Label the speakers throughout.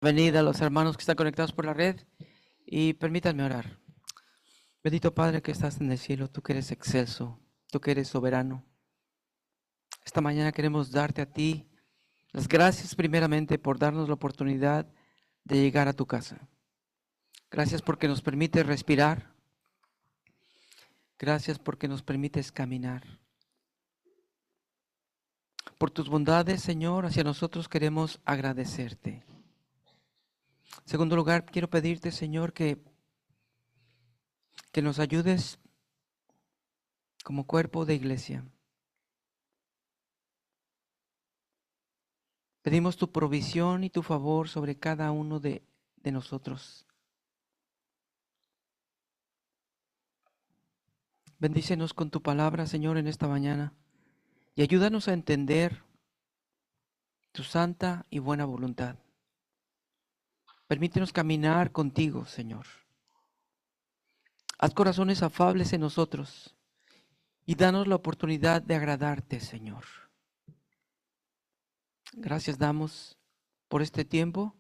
Speaker 1: Bienvenida a los hermanos que están conectados por la red y permítanme orar. Bendito Padre que estás en el cielo, tú que eres excelso, tú que eres soberano. Esta mañana queremos darte a ti las gracias primeramente por darnos la oportunidad de llegar a tu casa. Gracias porque nos permites respirar. Gracias porque nos permites caminar. Por tus bondades, Señor, hacia nosotros queremos agradecerte. En segundo lugar, quiero pedirte, Señor, que nos ayudes como cuerpo de iglesia. Pedimos tu provisión y tu favor sobre cada uno de nosotros. Bendícenos con tu palabra, Señor, en esta mañana y ayúdanos a entender tu santa y buena voluntad. Permítenos caminar contigo, Señor. Haz corazones afables en nosotros y danos la oportunidad de agradarte, Señor. Gracias damos por este tiempo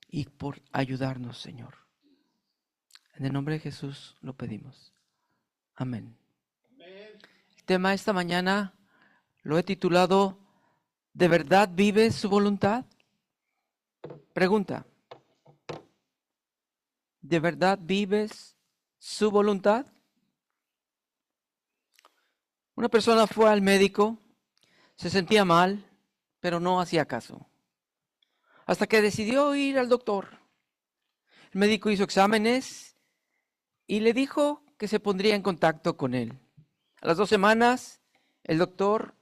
Speaker 1: y por ayudarnos, Señor. En el nombre de Jesús lo pedimos. Amén. El tema esta mañana lo he titulado ¿De verdad vives su voluntad? Pregunta. ¿De verdad vives su voluntad? Una persona fue al médico, se sentía mal, pero no hacía caso. Hasta que decidió ir al doctor. El médico hizo exámenes y le dijo que se pondría en contacto con él. A las 2 semanas, el doctor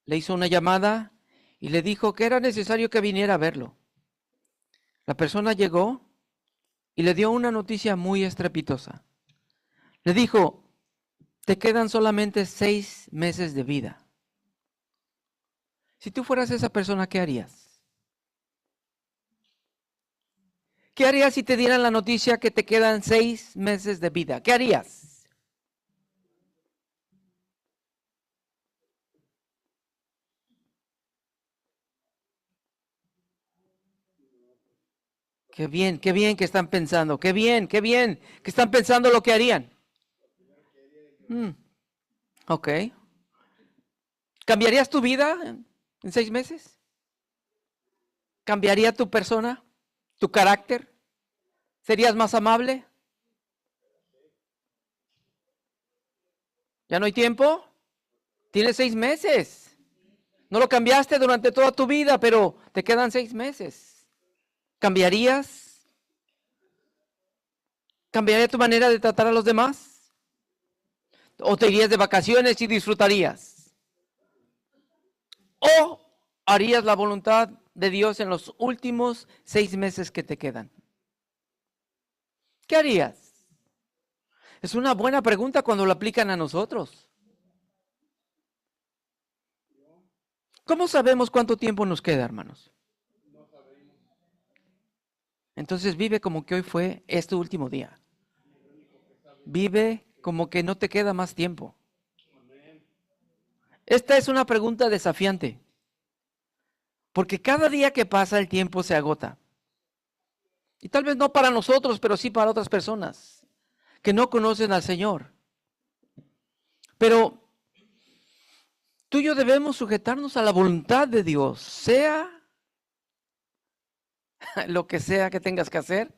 Speaker 1: le hizo una llamada y le dijo que era necesario que viniera a verlo. La persona llegó y le dio una noticia muy estrepitosa. Le dijo, te quedan solamente 6 meses de vida. Si tú fueras esa persona, ¿qué harías? ¿Qué harías si te dieran la noticia que te quedan 6 meses de vida? ¿Qué harías? Qué bien que están pensando. Qué bien que están pensando lo que harían. Ok. ¿Cambiarías tu vida en 6 meses? ¿Cambiaría tu persona? ¿Tu carácter? ¿Serías más amable? ¿Ya no hay tiempo? Tienes 6 meses. No lo cambiaste durante toda tu vida, pero te quedan 6 meses. ¿Cambiarías? ¿Cambiaría tu manera de tratar a los demás? ¿O te irías de vacaciones y disfrutarías? ¿O harías la voluntad de Dios en los últimos 6 meses que te quedan? ¿Qué harías? Es una buena pregunta cuando la aplican a nosotros. ¿Cómo sabemos cuánto tiempo nos queda, hermanos? Entonces vive como que hoy fue este último día. Vive como que no te queda más tiempo. Esta es una pregunta desafiante. Porque cada día que pasa el tiempo se agota. Y tal vez no para nosotros, pero sí para otras personas que no conocen al Señor. Pero tú y yo debemos sujetarnos a la voluntad de Dios, sea lo que sea que tengas que hacer,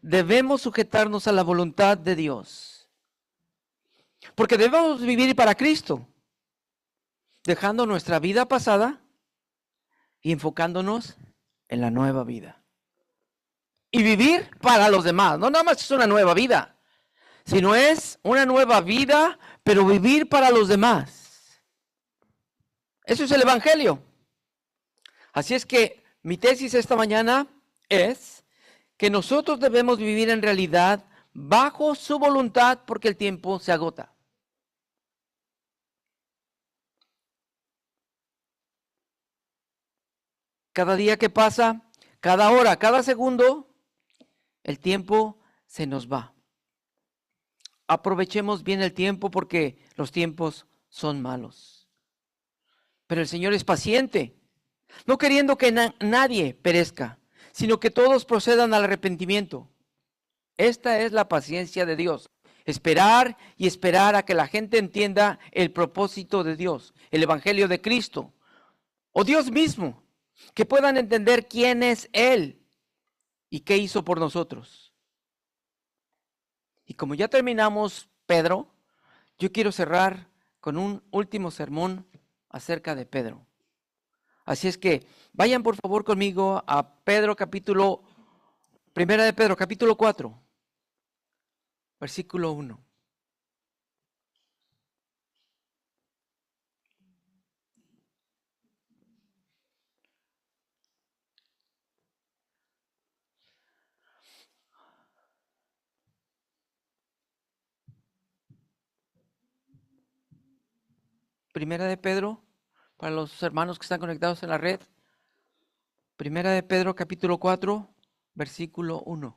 Speaker 1: debemos sujetarnos a la voluntad de Dios. Porque debemos vivir para Cristo, dejando nuestra vida pasada y enfocándonos en la nueva vida. Y vivir para los demás, no nada más es una nueva vida, sino es una nueva vida, pero vivir para los demás. Eso es el Evangelio. Así es que mi tesis esta mañana es que nosotros debemos vivir en realidad bajo su voluntad porque el tiempo se agota. Cada día que pasa, cada hora, cada segundo, el tiempo se nos va. Aprovechemos bien el tiempo porque los tiempos son malos. Pero el Señor es paciente, no queriendo que nadie perezca, sino que todos procedan al arrepentimiento. Esta es la paciencia de Dios. Esperar y esperar a que la gente entienda el propósito de Dios, el evangelio de Cristo, o Dios mismo, que puedan entender quién es Él y qué hizo por nosotros. Y como ya terminamos Pedro, yo quiero cerrar con un último sermón acerca de Pedro. Así es que vayan por favor conmigo a Primera de Pedro, capítulo 4, versículo 1. Primera de Pedro, para los hermanos que están conectados en la red. Primera de Pedro, capítulo 4, versículo 1.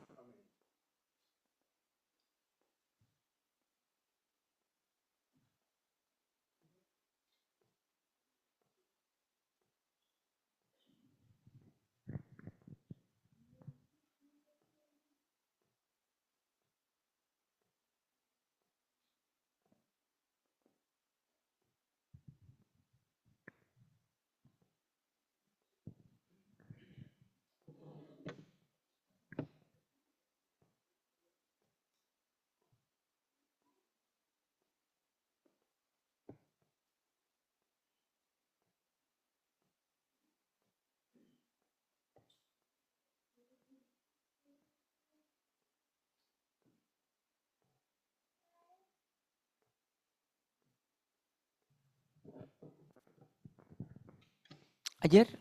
Speaker 1: Ayer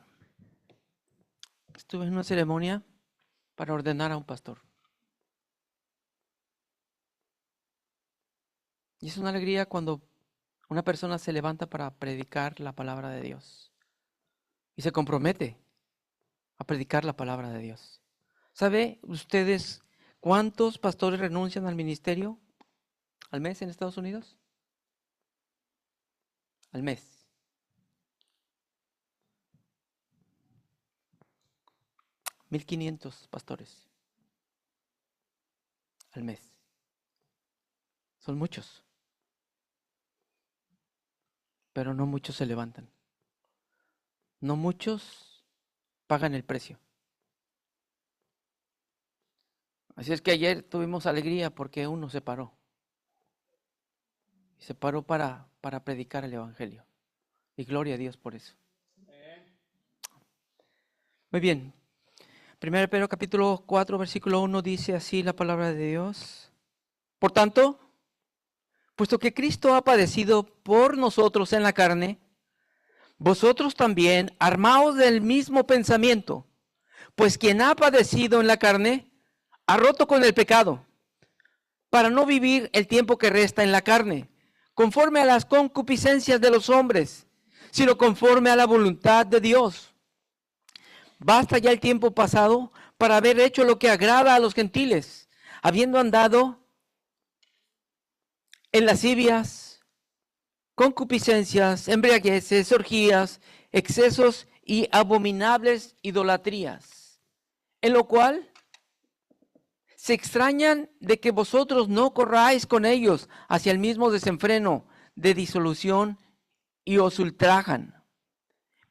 Speaker 1: estuve en una ceremonia para ordenar a un pastor. Y es una alegría cuando una persona se levanta para predicar la palabra de Dios y se compromete a predicar la palabra de Dios. ¿Sabe ustedes cuántos pastores renuncian al ministerio al mes en Estados Unidos? Al mes. 1,500 pastores al mes. Son muchos. Pero no muchos se levantan. No muchos pagan el precio. Así es que ayer tuvimos alegría porque uno se paró. Y se paró para predicar el evangelio. Y gloria a Dios por eso. Muy bien. 1 Pedro capítulo 4, versículo 1 dice así la palabra de Dios. Por tanto, puesto que Cristo ha padecido por nosotros en la carne, vosotros también armaos del mismo pensamiento, pues quien ha padecido en la carne, ha roto con el pecado, para no vivir el tiempo que resta en la carne, conforme a las concupiscencias de los hombres, sino conforme a la voluntad de Dios. Basta ya el tiempo pasado para haber hecho lo que agrada a los gentiles, habiendo andado en lascivias, concupiscencias, embriagueces, orgías, excesos y abominables idolatrías, en lo cual se extrañan de que vosotros no corráis con ellos hacia el mismo desenfreno de disolución y os ultrajan.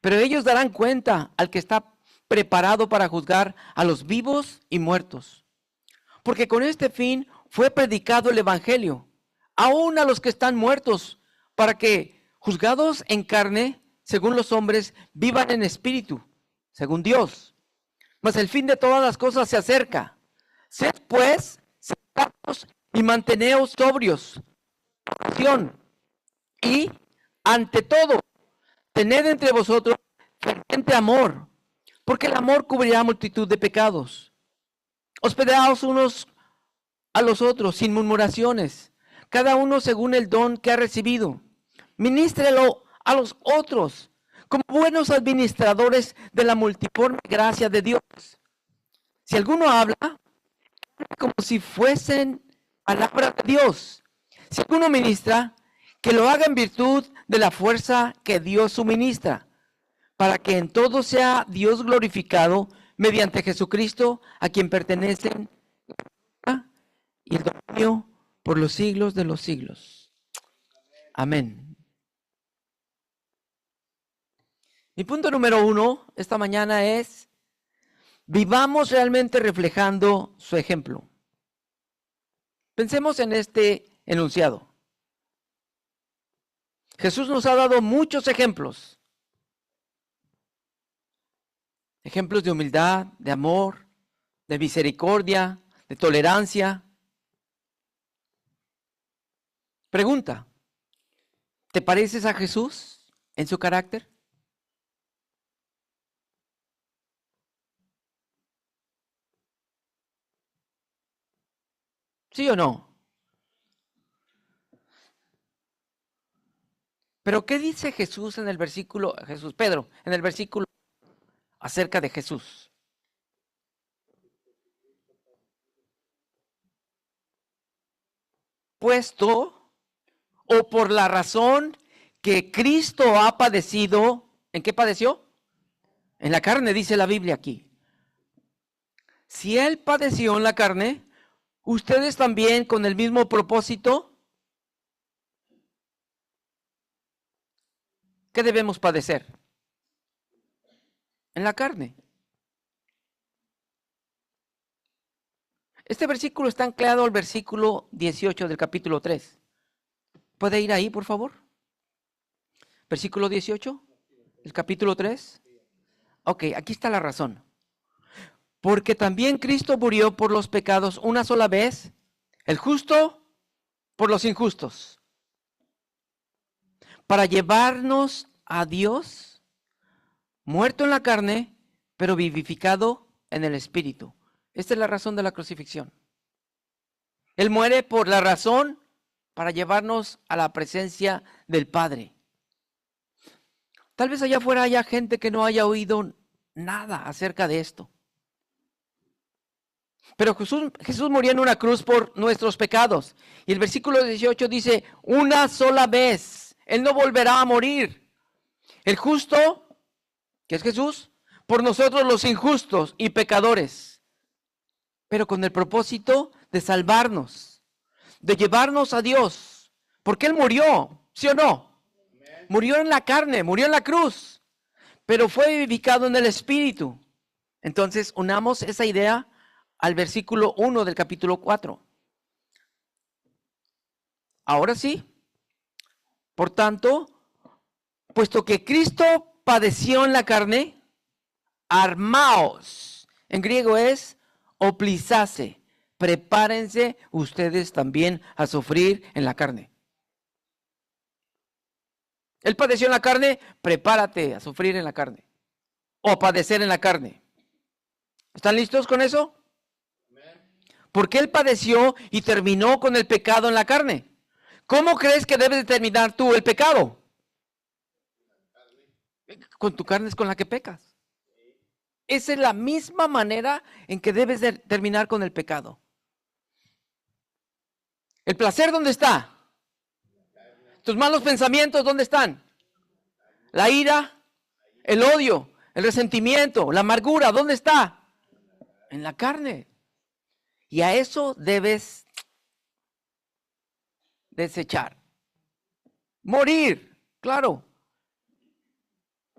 Speaker 1: Pero ellos darán cuenta al que está preparado para juzgar a los vivos y muertos. Porque con este fin fue predicado el evangelio, aún a los que están muertos, para que, juzgados en carne, según los hombres, vivan en espíritu, según Dios. Mas el fin de todas las cosas se acerca. Sed pues sensatos y manteneos sobrios. Y, ante todo, tened entre vosotros ferviente amor, porque el amor cubrirá multitud de pecados. Hospedaos unos a los otros sin murmuraciones, cada uno según el don que ha recibido. Ministrelo a los otros como buenos administradores de la multiforme gracia de Dios. Si alguno habla, como si fuesen palabras de Dios. Si alguno ministra, que lo haga en virtud de la fuerza que Dios suministra, para que en todo sea Dios glorificado mediante Jesucristo, a quien pertenecen y el dominio por los siglos de los siglos. Amén. Mi punto número 1 esta mañana es: vivamos realmente reflejando su ejemplo. Pensemos en este enunciado. Jesús nos ha dado muchos ejemplos. Ejemplos de humildad, de amor, de misericordia, de tolerancia. Pregunta: ¿te pareces a Jesús en su carácter? ¿Sí o no? Pero ¿qué dice Jesús en el versículo, Pedro, en el versículo acerca de Jesús? Puesto o por la razón que Cristo ha padecido. ¿En qué padeció? En la carne, dice la Biblia aquí. Si Él padeció en la carne, ustedes también con el mismo propósito. ¿Qué debemos padecer? En la carne. Este versículo está anclado al versículo 18 del capítulo 3. ¿Puede ir ahí, por favor? Versículo 18, el capítulo 3. Ok, aquí está la razón. Porque también Cristo murió por los pecados una sola vez, el justo por los injustos, para llevarnos a Dios, muerto en la carne, pero vivificado en el Espíritu. Esta es la razón de la crucifixión. Él muere por la razón para llevarnos a la presencia del Padre. Tal vez allá afuera haya gente que no haya oído nada acerca de esto. Pero Jesús murió en una cruz por nuestros pecados. Y el versículo 18 dice: una sola vez. Él no volverá a morir. El justo, que es Jesús, por nosotros los injustos y pecadores. Pero con el propósito de salvarnos, de llevarnos a Dios. Porque Él murió, ¿sí o no? Murió en la carne, murió en la cruz, pero fue vivificado en el Espíritu. Entonces, unamos esa idea al versículo 1 del capítulo 4. Ahora sí, por tanto, puesto que Cristo padeció en la carne, armaos. En griego es oplizase. Prepárense ustedes también a sufrir en la carne. Él padeció en la carne, prepárate a sufrir en la carne. O a padecer en la carne. ¿Están listos con eso? Porque Él padeció y terminó con el pecado en la carne. ¿Cómo crees que debes de terminar tú el pecado? Con tu carne es con la que pecas. Esa es la misma manera en que debes de terminar con el pecado. ¿El placer dónde está? ¿Tus malos pensamientos dónde están? La ira, el odio, el resentimiento, la amargura, ¿dónde está? En la carne. Y a eso debes desechar. Morir, claro.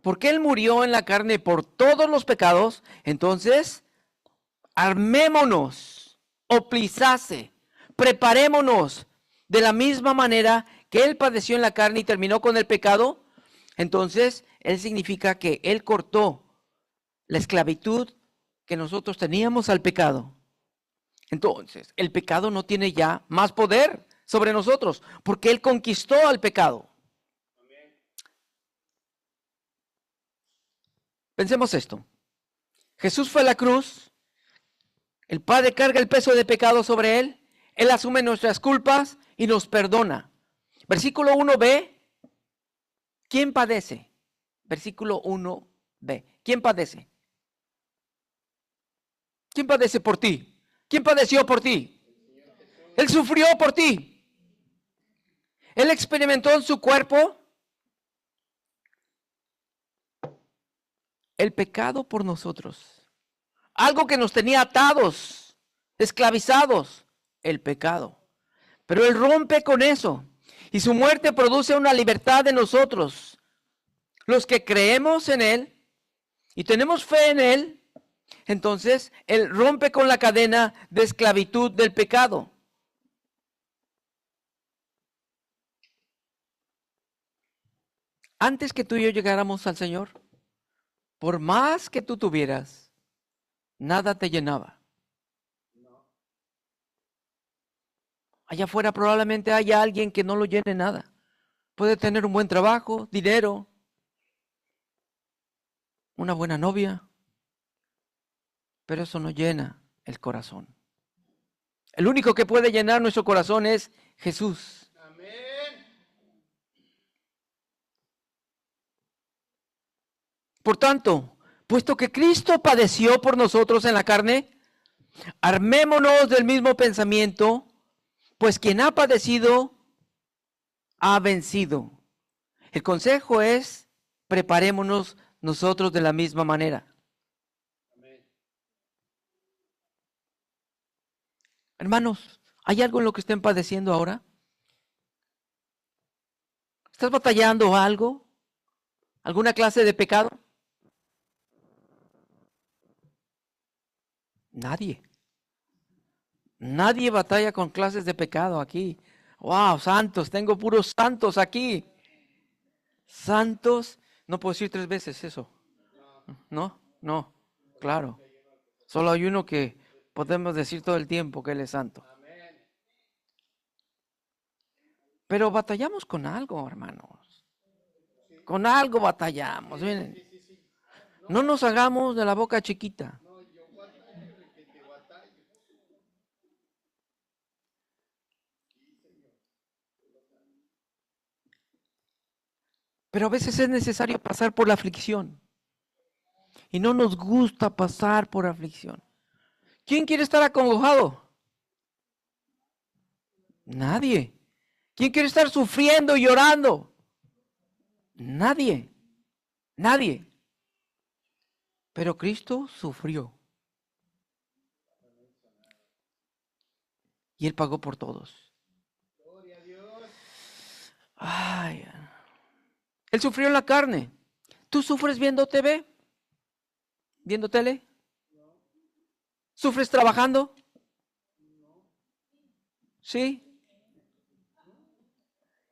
Speaker 1: Porque Él murió en la carne por todos los pecados, entonces armémonos, oplizase, preparémonos de la misma manera que Él padeció en la carne y terminó con el pecado. Entonces, Él significa que Él cortó la esclavitud que nosotros teníamos al pecado. Entonces, el pecado no tiene ya más poder sobre nosotros, porque Él conquistó al pecado. Pensemos esto. Jesús fue a la cruz, el Padre carga el peso de pecado sobre Él, Él asume nuestras culpas y nos perdona. Versículo 1b, ¿quién padece? Versículo 1b, ¿quién padece? ¿Quién padece por ti? ¿Quién padeció por ti? Él sufrió por ti. Él experimentó en su cuerpo el pecado por nosotros. algo que nos tenía atados, esclavizados, el pecado. Pero Él rompe con eso y su muerte produce una libertad en nosotros. Los que creemos en Él y tenemos fe en Él, entonces Él rompe con la cadena de esclavitud del pecado. Antes que tú y yo llegáramos al Señor, por más que tú tuvieras, nada te llenaba. Allá afuera probablemente haya alguien que no lo llene nada. Puede tener un buen trabajo, dinero, una buena novia, pero eso no llena el corazón. El único que puede llenar nuestro corazón es Jesús. Amén. Por tanto, puesto que Cristo padeció por nosotros en la carne, armémonos del mismo pensamiento, pues quien ha padecido, ha vencido. El consejo es, preparémonos nosotros de la misma manera. Amén. Hermanos, ¿hay algo en lo que estén padeciendo ahora? ¿Estás batallando algo? ¿Alguna clase de pecado? Nadie. Nadie batalla con clases de pecado aquí. Wow, santos, tengo puros santos aquí. Santos, no puedo decir 3 veces eso. No, no, claro. Solo hay uno que podemos decir todo el tiempo que Él es santo. Pero batallamos con algo, hermanos. Con algo batallamos. Miren, no nos hagamos de la boca chiquita. Pero a veces es necesario pasar por la aflicción. Y no nos gusta pasar por aflicción. ¿Quién quiere estar acongojado? Nadie. ¿Quién quiere estar sufriendo y llorando? Nadie. Nadie. Pero Cristo sufrió. Y Él pagó por todos. Ay, Él sufrió en la carne. ¿Tú sufres viendo TV? ¿Viendo tele? ¿Sufres trabajando? ¿Sí?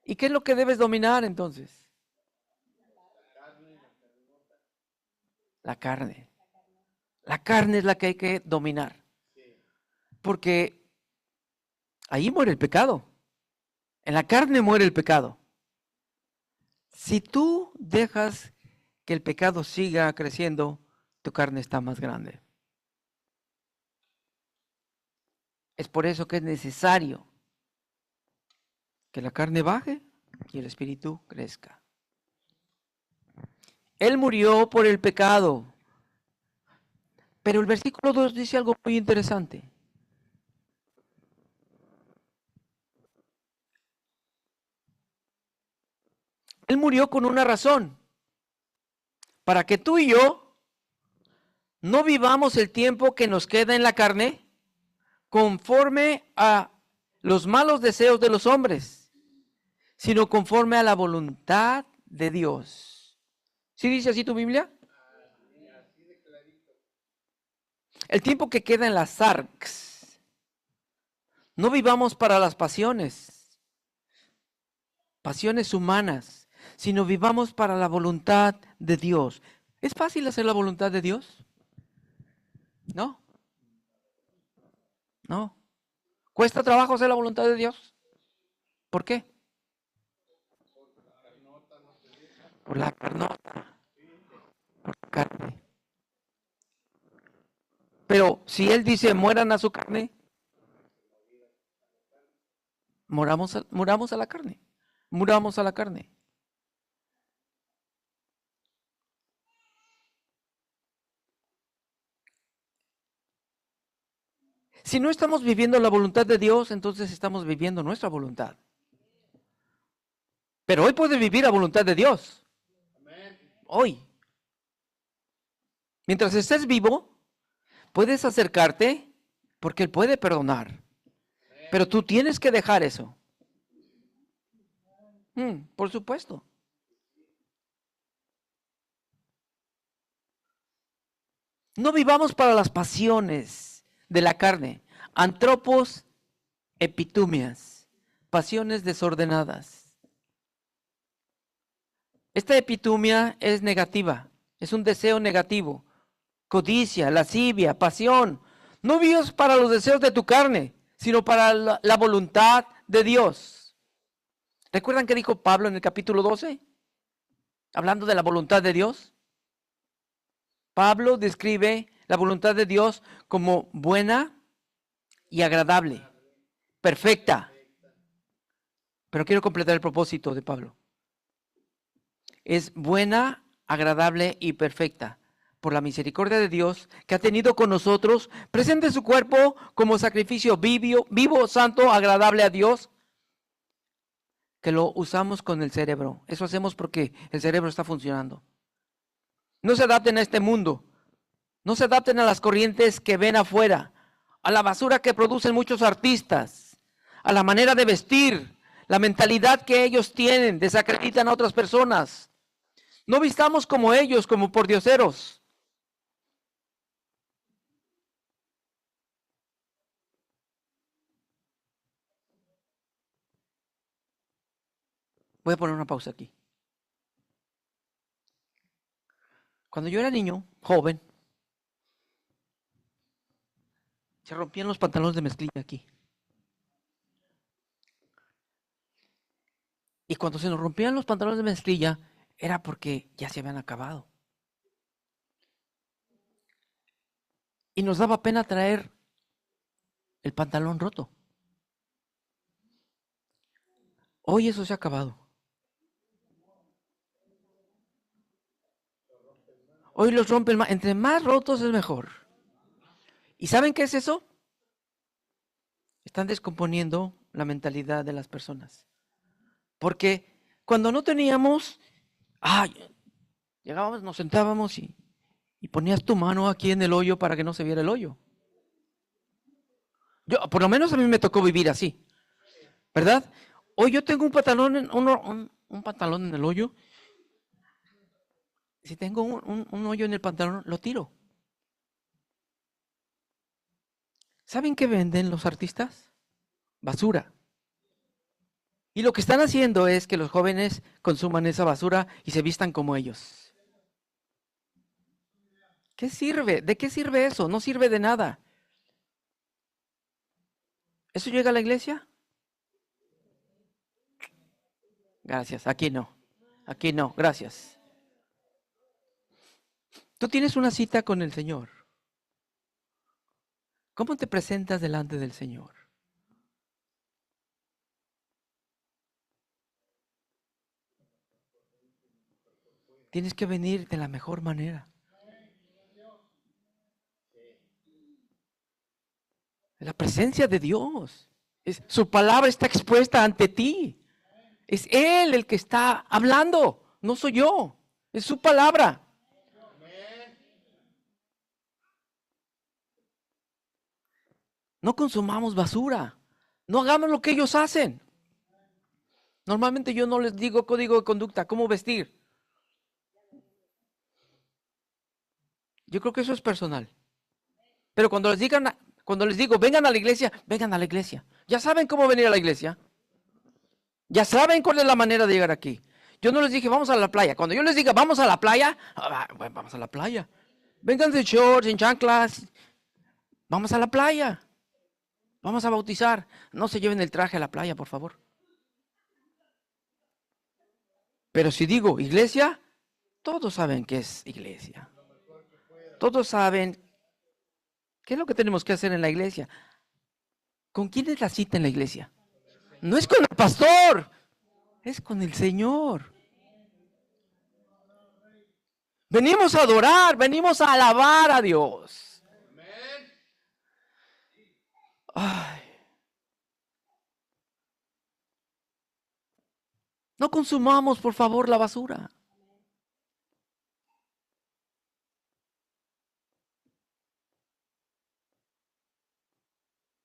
Speaker 1: ¿Y qué es lo que debes dominar entonces? La carne. La carne es la que hay que dominar. Porque ahí muere el pecado. En la carne muere el pecado. Si tú dejas que el pecado siga creciendo, tu carne está más grande. Es por eso que es necesario que la carne baje y el espíritu crezca. Él murió por el pecado. Pero el versículo 2 dice algo muy interesante. Él murió con una razón. Para que tú y yo no vivamos el tiempo que nos queda en la carne conforme a los malos deseos de los hombres, sino conforme a la voluntad de Dios. ¿Sí dice así tu Biblia? El tiempo que queda en las arcs, no vivamos para las pasiones humanas, sino vivamos para la voluntad de Dios. ¿Es fácil hacer la voluntad de Dios? No. No. ¿Cuesta trabajo hacer la voluntad de Dios? ¿Por qué? Por la carnota, por la carne. Pero si Él dice mueran a su carne, muramos a la carne. Muramos a la carne. Si no estamos viviendo la voluntad de Dios, entonces estamos viviendo nuestra voluntad. Pero hoy puedes vivir la voluntad de Dios. Hoy. Mientras estés vivo, Puedes acercarte porque Él puede perdonar. Pero tú tienes que dejar eso. Por supuesto. No vivamos para las pasiones de la carne. Antropos epitumias, pasiones desordenadas. Esta epitumia es negativa, es un deseo negativo. Codicia, lascivia, pasión. No vivas para los deseos de tu carne, sino para la voluntad de Dios. ¿Recuerdan qué dijo Pablo en el capítulo 12? Hablando de la voluntad de Dios. Pablo describe la voluntad de Dios como buena y agradable, perfecta. Pero quiero completar el propósito de Pablo. Es buena, agradable y perfecta, por la misericordia de Dios que ha tenido con nosotros, presente su cuerpo como sacrificio vivo, santo, agradable a Dios, que lo usamos con el cerebro. Eso hacemos porque el cerebro está funcionando. No se adapten a este mundo, no se adapten a las corrientes que ven afuera, a la basura que producen muchos artistas, a la manera de vestir, la mentalidad que ellos tienen, desacreditan a otras personas. No vistamos como ellos, como pordioseros. Voy a poner una pausa aquí. Cuando yo era niño, joven, se rompían los pantalones de mezclilla aquí. Y cuando se nos rompían los pantalones de mezclilla, era porque ya se habían acabado. Y nos daba pena traer el pantalón roto. Hoy eso se ha acabado. Hoy los rompen más. Entre más rotos es mejor. ¿Y saben qué es eso? Están descomponiendo la mentalidad de las personas. Porque cuando no teníamos, llegábamos, nos sentábamos y ponías tu mano aquí en el hoyo para que no se viera el hoyo. Por lo menos a mí me tocó vivir así, ¿verdad? Hoy yo tengo un pantalón, un pantalón en el hoyo. Si tengo un hoyo en el pantalón, lo tiro. ¿Saben qué venden los artistas? Basura. Y lo que están haciendo es que los jóvenes consuman esa basura y se vistan como ellos. ¿Qué sirve? ¿De qué sirve eso? No sirve de nada. ¿Eso llega a la iglesia? Gracias, aquí no. Aquí no, gracias. Tú tienes una cita con el Señor. ¿Cómo te presentas delante del Señor? Tienes que venir de la mejor manera. La presencia de Dios. Su palabra está expuesta ante ti. Es Él el que está hablando, no soy yo. Es su palabra. No consumamos basura. No hagamos lo que ellos hacen. Normalmente yo no les digo código de conducta, cómo vestir. Yo creo que eso es personal. Pero cuando les digo, vengan a la iglesia, vengan a la iglesia. Ya saben cómo venir a la iglesia. Ya saben cuál es la manera de llegar aquí. Yo no les dije, vamos a la playa. Cuando yo les diga, vamos a la playa, bueno, vamos a la playa. Vengan de shorts, en chanclas. Vamos a la playa. Vamos a bautizar. No se lleven el traje a la playa, por favor. Pero si digo iglesia, todos saben qué es iglesia. Todos saben qué es lo que tenemos que hacer en la iglesia. ¿Con quién es la cita en la iglesia? No es con el pastor, es con el Señor. Venimos a adorar, venimos a alabar a Dios. Ay. No consumamos, por favor, la basura.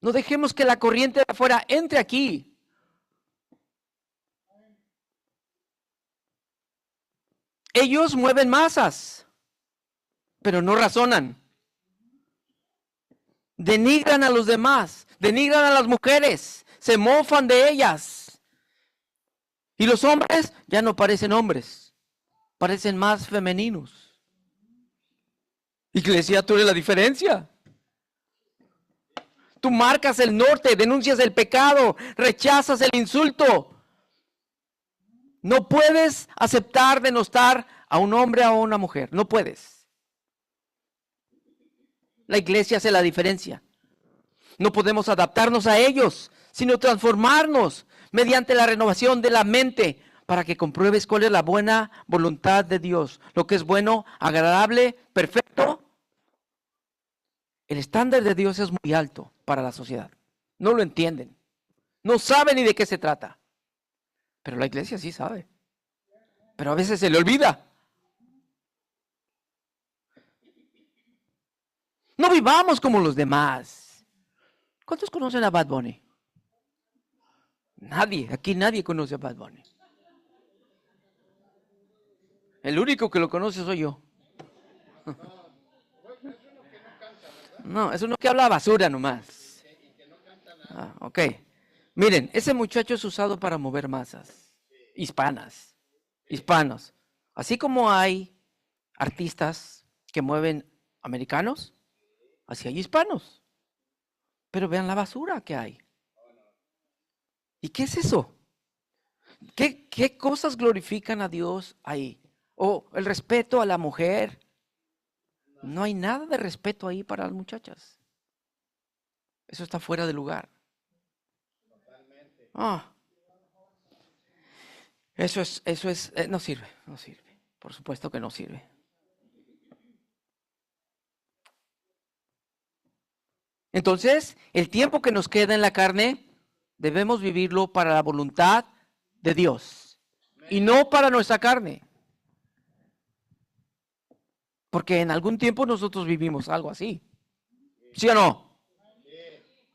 Speaker 1: No dejemos que la corriente de afuera entre aquí. Ellos mueven masas, pero no razonan. Denigran a los demás, denigran a las mujeres, se mofan de ellas. Y los hombres ya no parecen hombres, parecen más femeninos. Iglesia, tú eres la diferencia. Tú marcas el norte, denuncias el pecado, rechazas el insulto. No puedes aceptar denostar a un hombre o a una mujer. No puedes. La iglesia hace la diferencia. No podemos adaptarnos a ellos, sino transformarnos mediante la renovación de la mente para que compruebes cuál es la buena voluntad de Dios. Lo que es bueno, agradable, perfecto. El estándar de Dios es muy alto para la sociedad. No lo entienden. No saben ni de qué se trata. Pero la iglesia sí sabe. Pero a veces se le olvida. No vivamos como los demás. ¿Cuántos conocen a Bad Bunny? Nadie. Aquí nadie conoce a Bad Bunny. El único que lo conoce soy yo. No, es uno que habla basura nomás. Ok. Miren, ese muchacho es usado para mover masas. Hispanos. Así como hay artistas que mueven americanos, así hay hispanos. Pero vean la basura que hay. ¿Y qué es eso? ¿Qué cosas glorifican a Dios ahí? O el respeto a la mujer. No hay nada de respeto ahí para las muchachas. Eso está fuera de lugar. Eso es, no sirve. Por supuesto que no sirve. Entonces, el tiempo que nos queda en la carne, debemos vivirlo para la voluntad de Dios y no para nuestra carne. Porque en algún tiempo nosotros vivimos algo así. ¿Sí o no?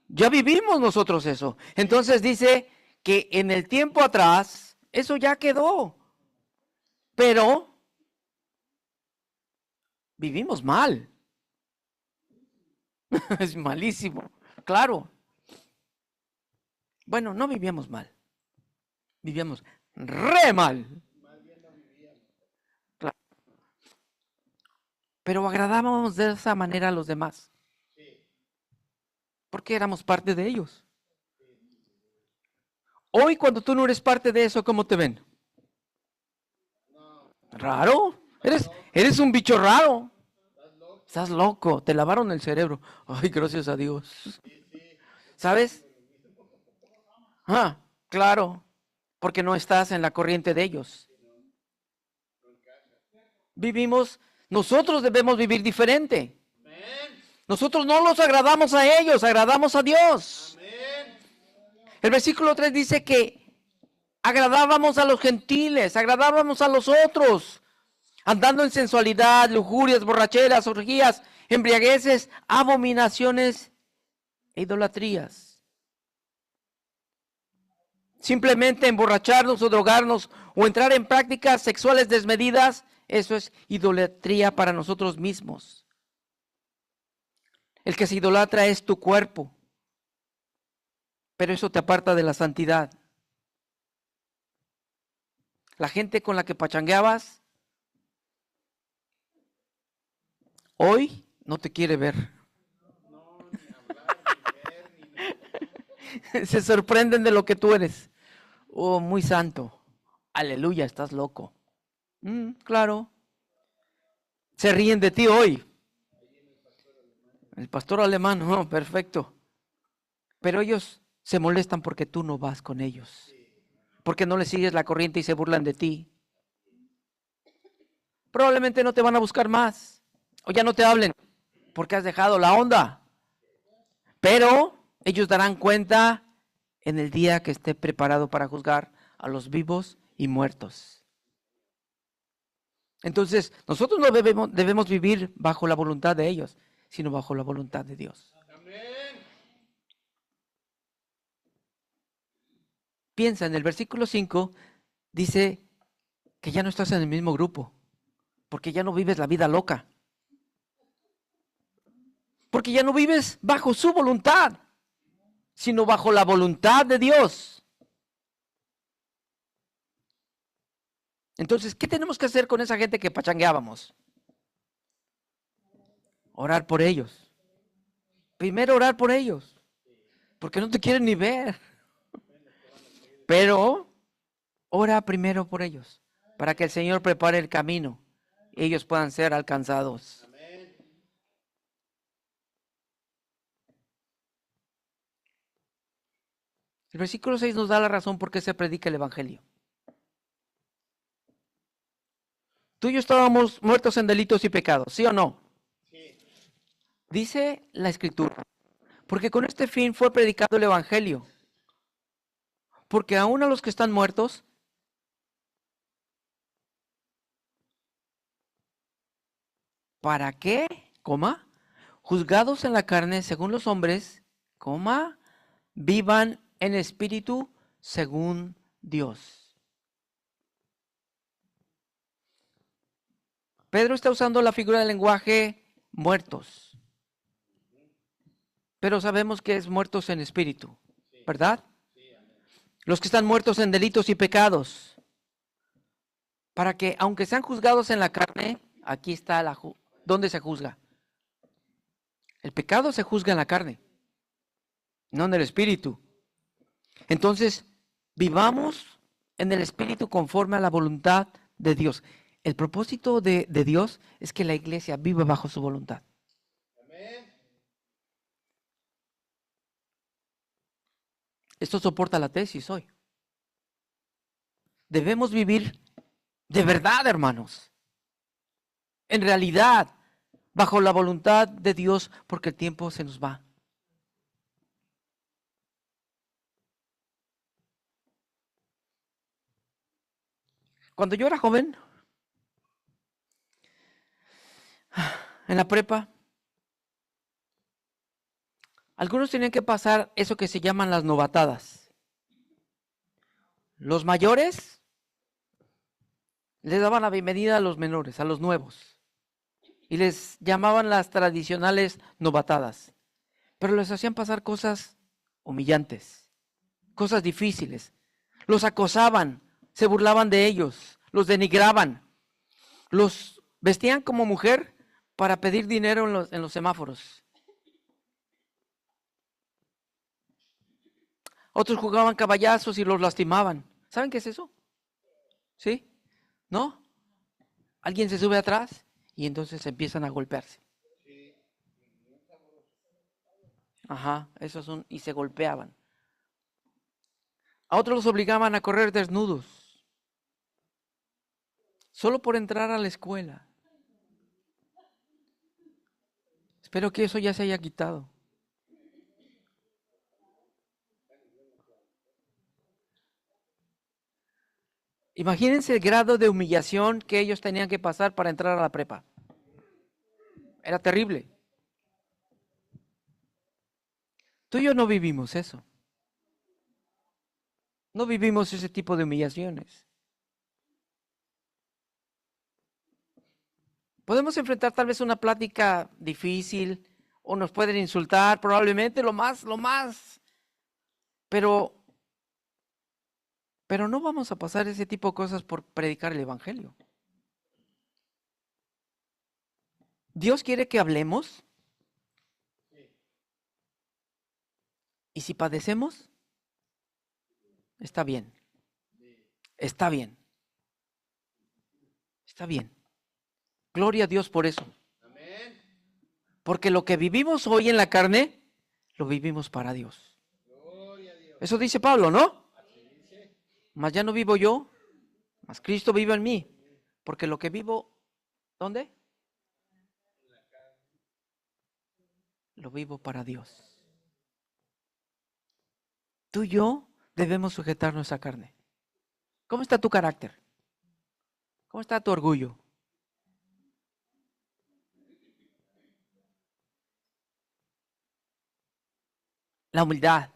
Speaker 1: Ya vivimos nosotros eso. Entonces dice que en el tiempo atrás, eso ya quedó. Pero vivimos mal. Es malísimo. Claro. Bueno, no vivíamos mal. Vivíamos re mal. Claro. Pero agradábamos de esa manera a los demás. Porque éramos parte de ellos. Hoy, cuando tú no eres parte de eso, ¿cómo te ven? ¿Raro? Eres un bicho raro. Estás loco, te lavaron el cerebro. Ay, gracias a Dios. ¿Sabes? Claro, porque no estás en la corriente de ellos. Nosotros debemos vivir diferente. Nosotros no los agradamos a ellos, agradamos a Dios. El versículo 3 dice que agradábamos a los gentiles, agradábamos a los otros, andando en sensualidad, lujurias, borracheras, orgías, embriagueces, abominaciones e idolatrías. Simplemente emborracharnos o drogarnos o entrar en prácticas sexuales desmedidas, eso es idolatría para nosotros mismos. El que se idolatra es tu cuerpo, pero eso te aparta de la santidad. La gente con la que pachangueabas, hoy no te quiere ver. Se sorprenden de lo que tú eres. Oh, muy santo. Aleluya, estás loco. Claro. Se ríen de ti hoy. El pastor alemán, perfecto. Pero ellos se molestan porque tú no vas con ellos. Porque no les sigues la corriente y se burlan de ti. Probablemente no te van a buscar más. O ya no te hablen porque has dejado la onda. Pero ellos darán cuenta en el día que esté preparado para juzgar a los vivos y muertos. Entonces, nosotros no debemos vivir bajo la voluntad de ellos, sino bajo la voluntad de Dios. piensa, en el versículo 5 dice que ya no estás en el mismo grupo, porque ya no vives la vida loca, porque ya no vives bajo su voluntad, sino bajo la voluntad de Dios. Entonces, ¿qué tenemos que hacer con esa gente que pachangueábamos? Orar por ellos. Primero orar por ellos, porque no te quieren ni ver. Pero ora primero por ellos, para que el Señor prepare el camino y ellos puedan ser alcanzados. El versículo 6 nos da la razón por qué se predica el Evangelio. Tú y yo estábamos muertos en delitos y pecados, ¿sí o no? Sí. Dice la Escritura, porque con este fin fue predicado el Evangelio. Porque aún a los que están muertos, ¿para qué? Coma, juzgados en la carne según los hombres, coma, vivan en espíritu según Dios. Pedro está usando la figura del lenguaje muertos, pero sabemos que es muertos en espíritu, ¿verdad? Los que están muertos en delitos y pecados, para que aunque sean juzgados en la carne, aquí está ¿dónde se juzga? El pecado se juzga en la carne, no en el espíritu. Entonces, vivamos en el espíritu conforme a la voluntad de Dios. El propósito de Dios es que la iglesia viva bajo su voluntad. Amén. Esto soporta la tesis hoy. Debemos vivir de verdad, hermanos. En realidad, bajo la voluntad de Dios, porque el tiempo se nos va. Cuando yo era joven, en la prepa, algunos tenían que pasar eso que se llaman las novatadas. Los mayores les daban la bienvenida a los menores, a los nuevos, y les llamaban las tradicionales novatadas, pero les hacían pasar cosas humillantes, cosas difíciles. Los acosaban, se burlaban de ellos, los denigraban, los vestían como mujer para pedir dinero en los semáforos. Otros jugaban caballazos y los lastimaban. ¿Saben qué es eso? ¿Sí? ¿No? Alguien se sube atrás y entonces empiezan a golpearse. Ajá, esos son, y se golpeaban. A otros los obligaban a correr desnudos, solo por entrar a la escuela. Espero que eso ya se haya quitado. Imagínense el grado de humillación que ellos tenían que pasar para entrar a la prepa. Era terrible. Tú y yo no vivimos eso. No vivimos ese tipo de humillaciones. Podemos enfrentar tal vez una plática difícil o nos pueden insultar, probablemente lo más. Pero no vamos a pasar ese tipo de cosas por predicar el evangelio. Dios quiere que hablemos. Y si padecemos, está bien. Está bien. Está bien. Gloria a Dios por eso. Porque lo que vivimos hoy en la carne, lo vivimos para Dios. Eso dice Pablo, ¿no? Mas ya no vivo yo, mas Cristo vive en mí. Porque lo que vivo, ¿dónde? Lo vivo para Dios. Tú y yo debemos sujetar nuestra carne. ¿Cómo está tu carácter? ¿Cómo está tu orgullo? La humildad.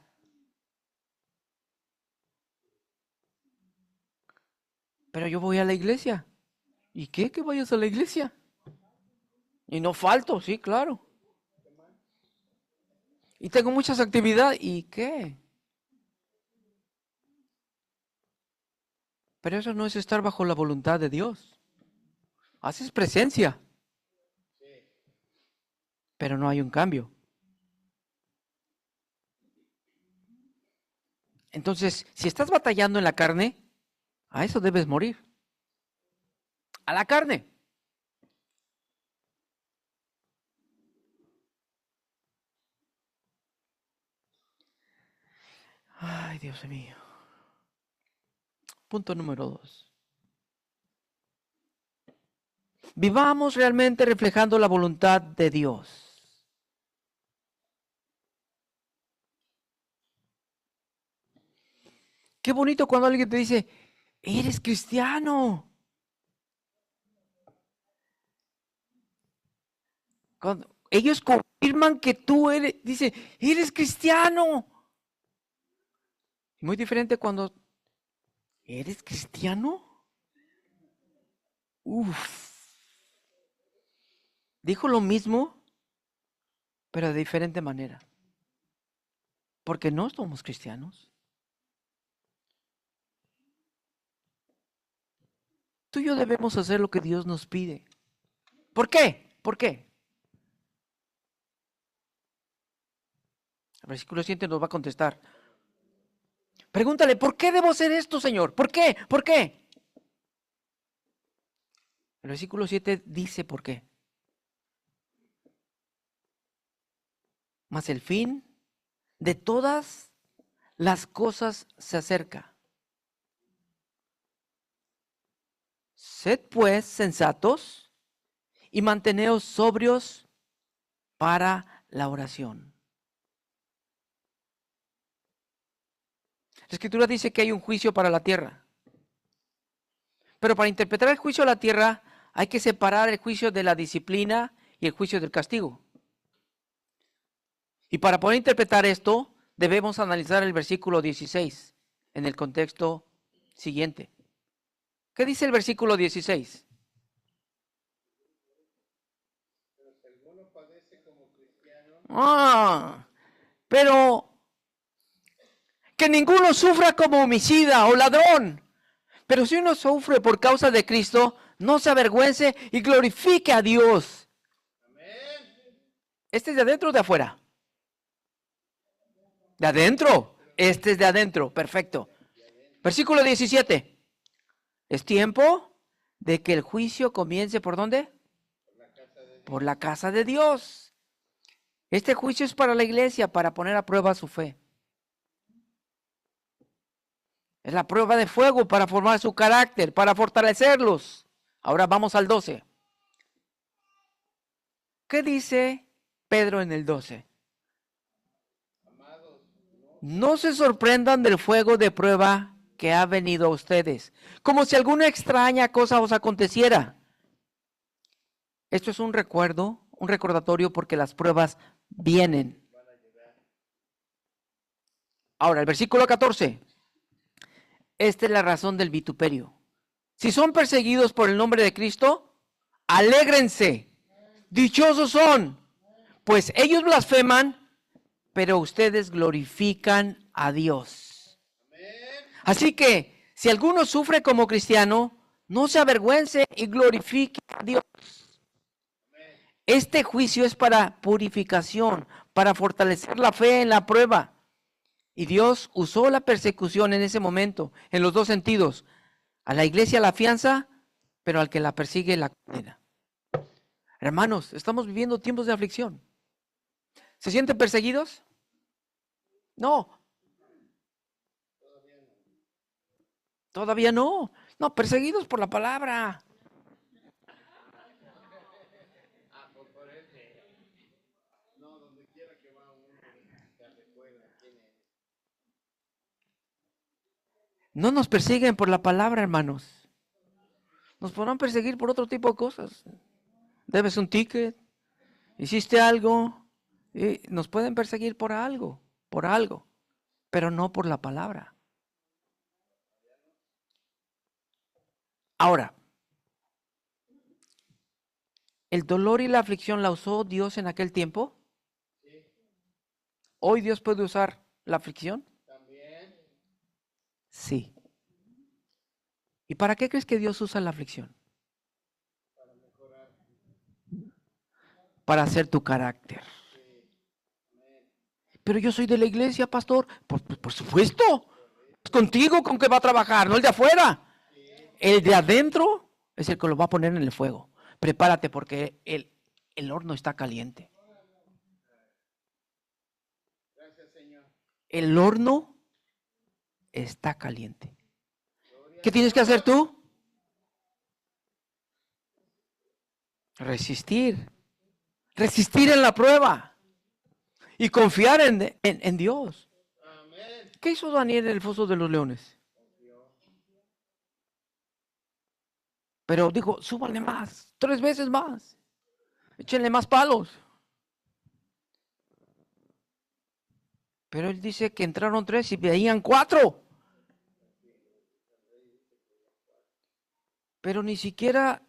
Speaker 1: Pero yo voy a la iglesia. ¿Y qué? Que vayas a la iglesia. Y no falto, sí, claro. Y tengo muchas actividades. ¿Y qué? Pero eso no es estar bajo la voluntad de Dios. Haces presencia, pero no hay un cambio. Entonces, si estás batallando en la carne, a eso debes morir. A la carne. Ay, Dios mío. Punto número 2. Vivamos realmente reflejando la voluntad de Dios. Qué bonito cuando alguien te dice, eres cristiano. Cuando ellos confirman que tú eres, dice, eres cristiano. Muy diferente cuando, ¿eres cristiano? Uf. Dijo lo mismo, pero de diferente manera. Porque no somos cristianos. Tú y yo debemos hacer lo que Dios nos pide. ¿Por qué? ¿Por qué? El versículo 7 nos va a contestar. Pregúntale, ¿por qué debo hacer esto, Señor? ¿Por qué? ¿Por qué? El versículo 7 dice por qué. Mas el fin de todas las cosas se acerca. Sed pues sensatos y manteneos sobrios para la oración. La Escritura dice que hay un juicio para la tierra. Pero para interpretar el juicio de la tierra hay que separar el juicio de la disciplina y el juicio del castigo. Y para poder interpretar esto, debemos analizar el versículo 16 en el contexto siguiente. ¿Qué dice el versículo 16? Pero que ninguno sufra como homicida o ladrón. Pero si uno sufre por causa de Cristo, no se avergüence y glorifique a Dios. ¿Este es de adentro o de afuera? De adentro. Este es de adentro. Perfecto. Versículo 17. Es tiempo de que el juicio comience ¿por dónde? Por la casa de Dios. Este juicio es para la iglesia, para poner a prueba su fe. Es la prueba de fuego para formar su carácter, para fortalecerlos. Ahora vamos al 12. ¿Qué dice Pedro en el 12? No se sorprendan del fuego de prueba que ha venido a ustedes, como si alguna extraña cosa os aconteciera. Esto es un recuerdo, un recordatorio porque las pruebas vienen. Ahora, el versículo 14. Esta es la razón del vituperio. Si son perseguidos por el nombre de Cristo, alégrense. Dichosos son, pues ellos blasfeman, pero ustedes glorifican a Dios. Así que, si alguno sufre como cristiano, no se avergüence y glorifique a Dios. Este juicio es para purificación, para fortalecer la fe en la prueba. Y Dios usó la persecución en ese momento, en los dos sentidos. A la iglesia la fianza, pero al que la persigue la condena. Hermanos, estamos viviendo tiempos de aflicción. ¿Se sienten perseguidos? No. Todavía no. No, perseguidos por la palabra. No nos persiguen por la palabra, hermanos. Nos podrán perseguir por otro tipo de cosas. Debes un ticket, hiciste algo, y nos pueden perseguir por algo, pero no por la palabra. Ahora, ¿el dolor y la aflicción la usó Dios en aquel tiempo? ¿Hoy Dios puede usar la aflicción? Sí. ¿Y para qué crees que Dios usa la aflicción? Para hacer tu carácter. Pero yo soy de la iglesia, pastor. Por supuesto. Es contigo con que va a trabajar, no el de afuera. El de adentro es el que lo va a poner en el fuego. Prepárate porque el horno está caliente. El horno está caliente. ¿Qué tienes que hacer tú? Resistir. Resistir en la prueba. Y confiar en Dios. ¿Qué hizo Daniel en el foso de los leones? Pero dijo, súbanle más, 3 veces más. Échenle más palos. Pero él dice que entraron 3 y veían 4. Pero ni siquiera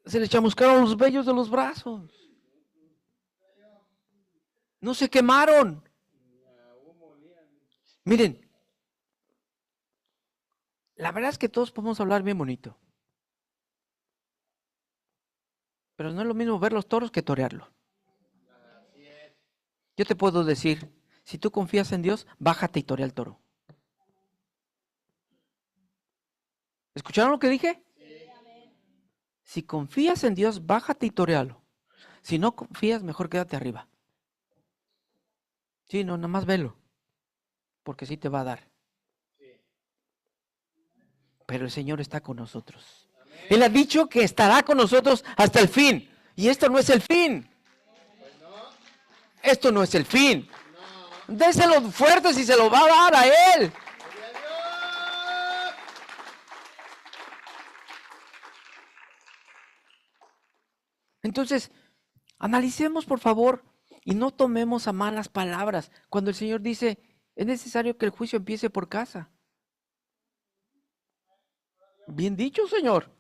Speaker 1: se le chamuscaron los vellos de los brazos. No se quemaron. Miren, la verdad es que todos podemos hablar bien bonito. Pero no es lo mismo ver los toros que torearlos. Yo te puedo decir, si tú confías en Dios, bájate y torea el toro. ¿Escucharon lo que dije? Si confías en Dios, bájate y torealo. Si no confías, mejor quédate arriba. Sí, no, nada más velo. Porque sí te va a dar. Pero el Señor está con nosotros. Él ha dicho que estará con nosotros hasta el fin. Y esto no es el fin. Esto no es el fin. Déselo fuerte si se lo va a dar a Él. Entonces, analicemos por favor y no tomemos a malas palabras cuando el Señor dice, es necesario que el juicio empiece por casa. Bien dicho, Señor.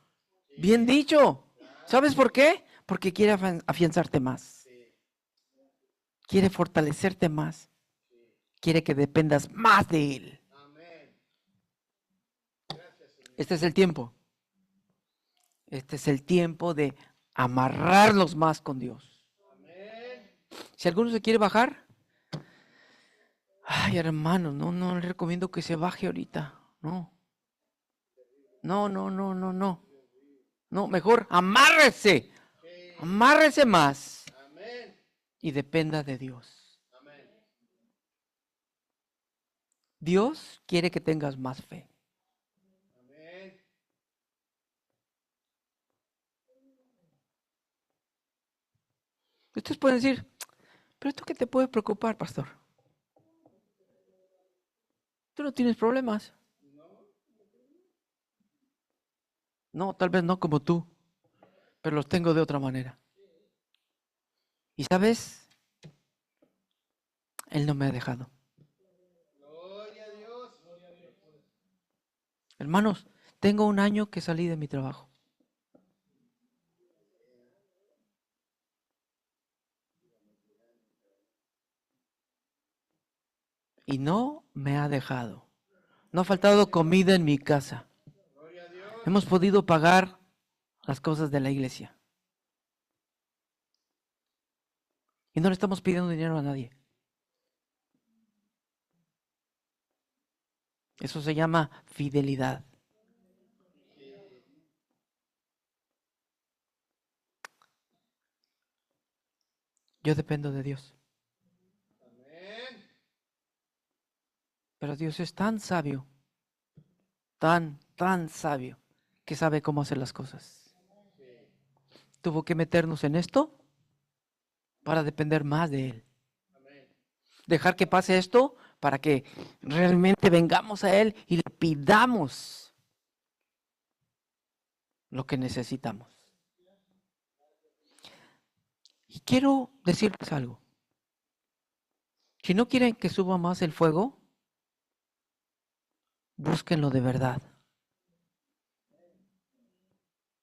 Speaker 1: Bien dicho. ¿Sabes por qué? Porque quiere afianzarte más. Quiere fortalecerte más. Quiere que dependas más de Él. Este es el tiempo. Este es el tiempo de amarrarnos más con Dios. Si alguno se quiere bajar, ay, hermano, no le recomiendo que se baje ahorita. No. No, mejor amárrese. Amárrese más. Y dependa de Dios. Dios quiere que tengas más fe. Ustedes pueden decir, pero esto qué te puede preocupar, pastor. Tú no tienes problemas. No, tal vez no como tú, pero los tengo de otra manera. Y sabes, Él no me ha dejado. Hermanos, tengo 1 año que salí de mi trabajo. Y no me ha dejado. No ha faltado comida en mi casa. Hemos podido pagar las cosas de la iglesia. Y no le estamos pidiendo dinero a nadie. Eso se llama fidelidad. Yo dependo de Dios. Pero Dios es tan sabio, tan sabio, que sabe cómo hacer las cosas. Tuvo que meternos en esto para depender más de Él. Dejar que pase esto para que realmente vengamos a Él y le pidamos lo que necesitamos. Y quiero decirles algo. Si no quieren que suba más el fuego, búsquenlo de verdad.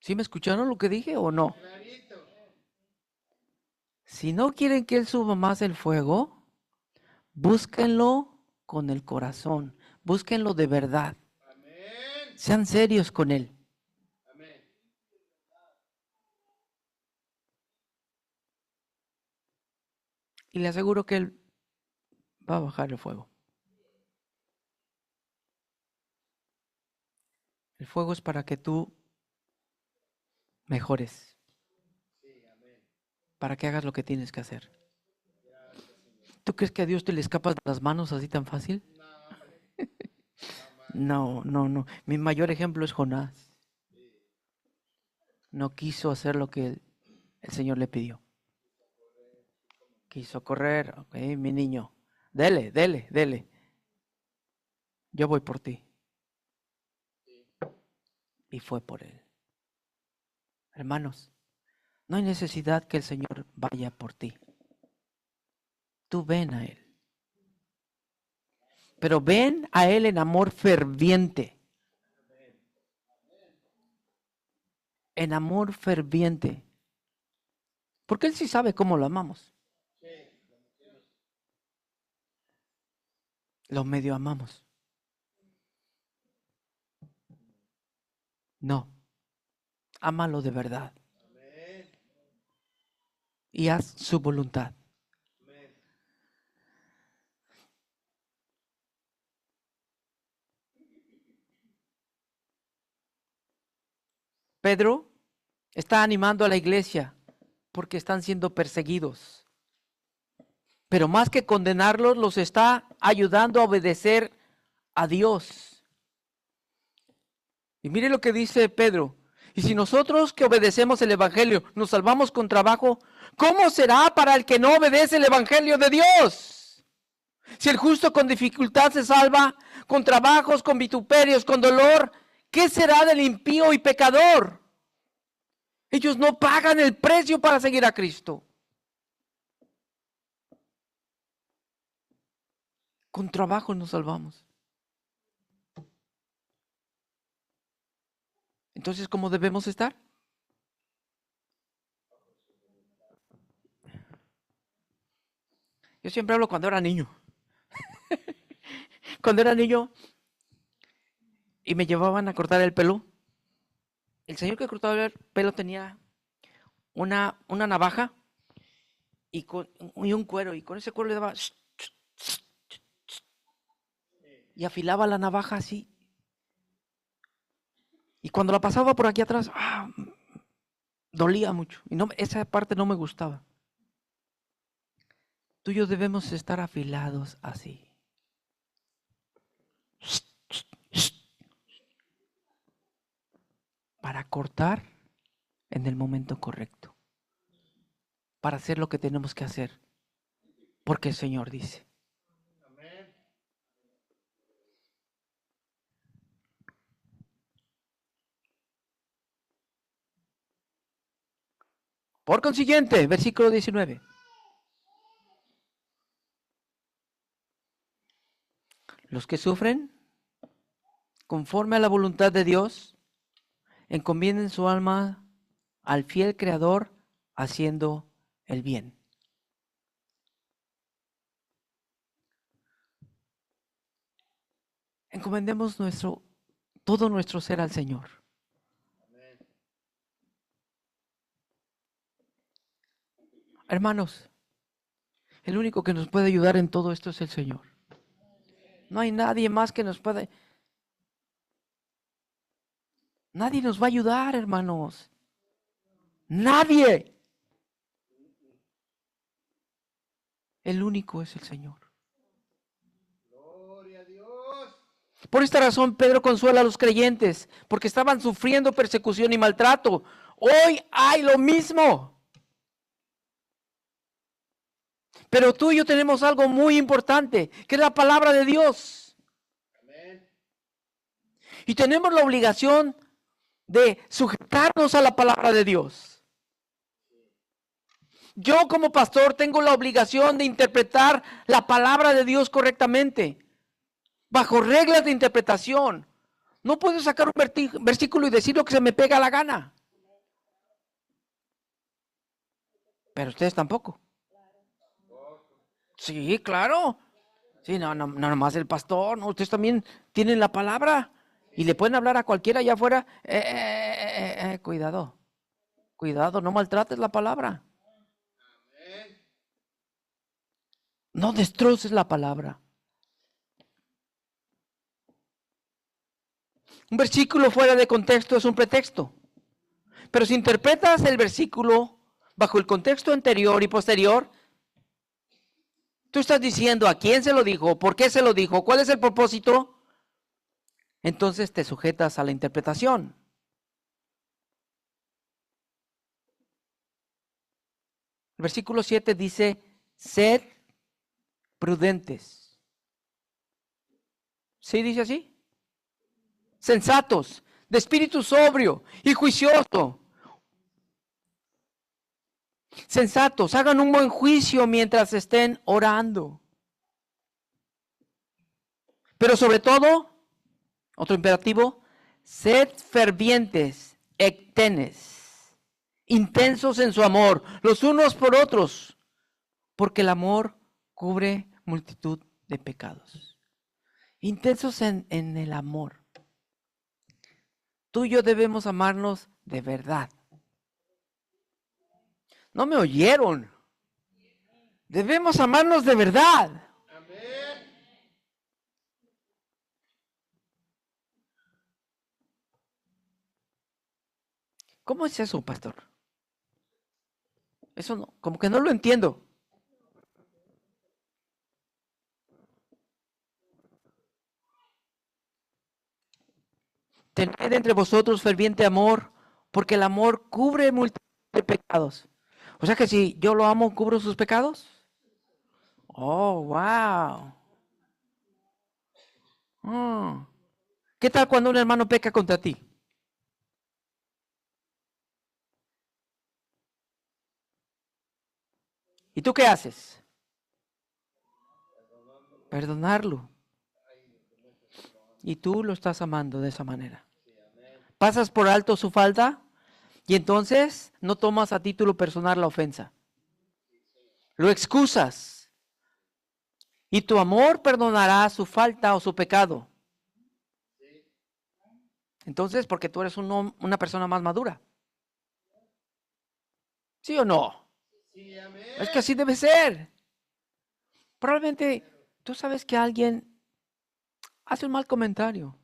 Speaker 1: ¿Sí me escucharon lo que dije o no? Si no quieren que Él suba más el fuego, búsquenlo con el corazón, búsquenlo de verdad. Sean serios con Él. Y le aseguro que Él va a bajar el fuego. El fuego es para que tú mejores, para que hagas lo que tienes que hacer. ¿Tú crees que a Dios te le escapas de las manos así tan fácil? No, no, no. Mi mayor ejemplo es Jonás. No quiso hacer lo que el Señor le pidió. Quiso correr. Ok, mi niño. Dele, dele, dele. Yo voy por ti. Y fue por él. Hermanos, no hay necesidad que el Señor vaya por ti. Tú ven a Él. Pero ven a Él en amor ferviente. En amor ferviente. Porque Él sí sabe cómo lo amamos. Lo medio amamos. No. Ámalo de verdad. Y haz su voluntad. Pedro está animando a la iglesia porque están siendo perseguidos. Pero más que condenarlos, los está ayudando a obedecer a Dios. Y mire lo que dice Pedro. Y si nosotros que obedecemos el Evangelio nos salvamos con trabajo, ¿cómo será para el que no obedece el Evangelio de Dios? Si el justo con dificultad se salva, con trabajos, con vituperios, con dolor, ¿qué será del impío y pecador? Ellos no pagan el precio para seguir a Cristo. Con trabajo nos salvamos. Entonces, ¿cómo debemos estar? Yo siempre hablo cuando era niño. Cuando era niño y me llevaban a cortar el pelo, el señor que cortaba el pelo tenía una navaja y un cuero, y con ese cuero le daba y afilaba la navaja así. Y cuando la pasaba por aquí atrás, dolía mucho. Y no, esa parte no me gustaba. Tú y yo debemos estar afilados así. Para cortar en el momento correcto. Para hacer lo que tenemos que hacer. Porque el Señor dice. Por consiguiente, versículo 19. Los que sufren conforme a la voluntad de Dios, encomienden su alma al fiel Creador haciendo el bien. Encomendemos todo nuestro ser al Señor. Hermanos, el único que nos puede ayudar en todo esto es el Señor. No hay nadie más que nos pueda. Nadie nos va a ayudar, hermanos. Nadie. El único es el Señor. Gloria a Dios. Por esta razón, Pedro consuela a los creyentes, porque estaban sufriendo persecución y maltrato. Hoy hay lo mismo. Pero tú y yo tenemos algo muy importante, que es la palabra de Dios. Amén. Y tenemos la obligación de sujetarnos a la palabra de Dios. Yo como pastor tengo la obligación de interpretar la palabra de Dios correctamente, bajo reglas de interpretación. No puedo sacar un versículo y decir lo que se me pega la gana. pero ustedes tampoco. Sí, claro. Sí, no nomás el pastor, no, ustedes también tienen la palabra y le pueden hablar a cualquiera allá afuera. Cuidado, cuidado, no maltrates la palabra. No destroces la palabra. Un versículo fuera de contexto es un pretexto. Pero si interpretas el versículo bajo el contexto anterior y posterior, tú estás diciendo a quién se lo dijo, por qué se lo dijo, cuál es el propósito, entonces te sujetas a la interpretación. El versículo 7 dice, sed prudentes. ¿Sí dice así? Sensatos, de espíritu sobrio y juicioso. Sensatos, hagan un buen juicio mientras estén orando. Pero sobre todo, otro imperativo, sed fervientes, ectenes, intensos en su amor, los unos por otros, porque el amor cubre multitud de pecados. Intensos en el amor. Tú y yo debemos amarnos de verdad. No me oyeron. Debemos amarnos de verdad. ¿Cómo es eso, pastor? Eso no, como que no lo entiendo. Tened entre vosotros ferviente amor, porque el amor cubre multitud de pecados. O sea que si yo lo amo, ¿cubro sus pecados? Oh, wow. Oh. ¿Qué tal cuando un hermano peca contra ti? ¿Y tú qué haces? Perdonarlo. Y tú lo estás amando de esa manera. Pasas por alto su falta y entonces no tomas a título personal la ofensa. Lo excusas. Y tu amor perdonará su falta o su pecado. Entonces, porque tú eres una persona más madura. ¿Sí o no? Es que así debe ser. Probablemente tú sabes que alguien hace un mal comentario.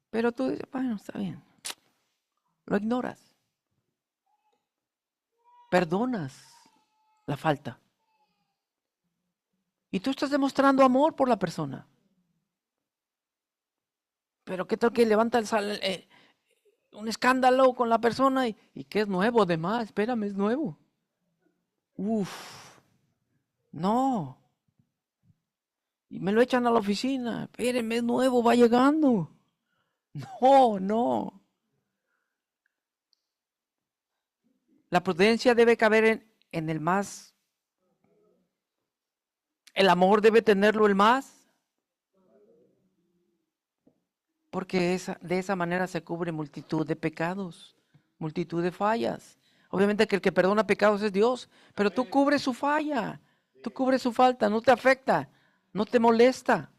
Speaker 1: Pero tú dices, bueno, está bien. Lo ignoras. Perdonas la falta. Y tú estás demostrando amor por la persona. Pero qué tal que levanta un escándalo con la persona y que es nuevo además. Espérame, es nuevo. Uf, no. Y me lo echan a la oficina. Espérenme, es nuevo, va llegando. No, no. La prudencia debe caber en el más. El amor debe tenerlo el más. Porque de esa manera se cubre multitud de pecados, multitud de fallas. Obviamente que el que perdona pecados es Dios, pero tú cubres su falla, tú cubres su falta, no te afecta, no te molesta.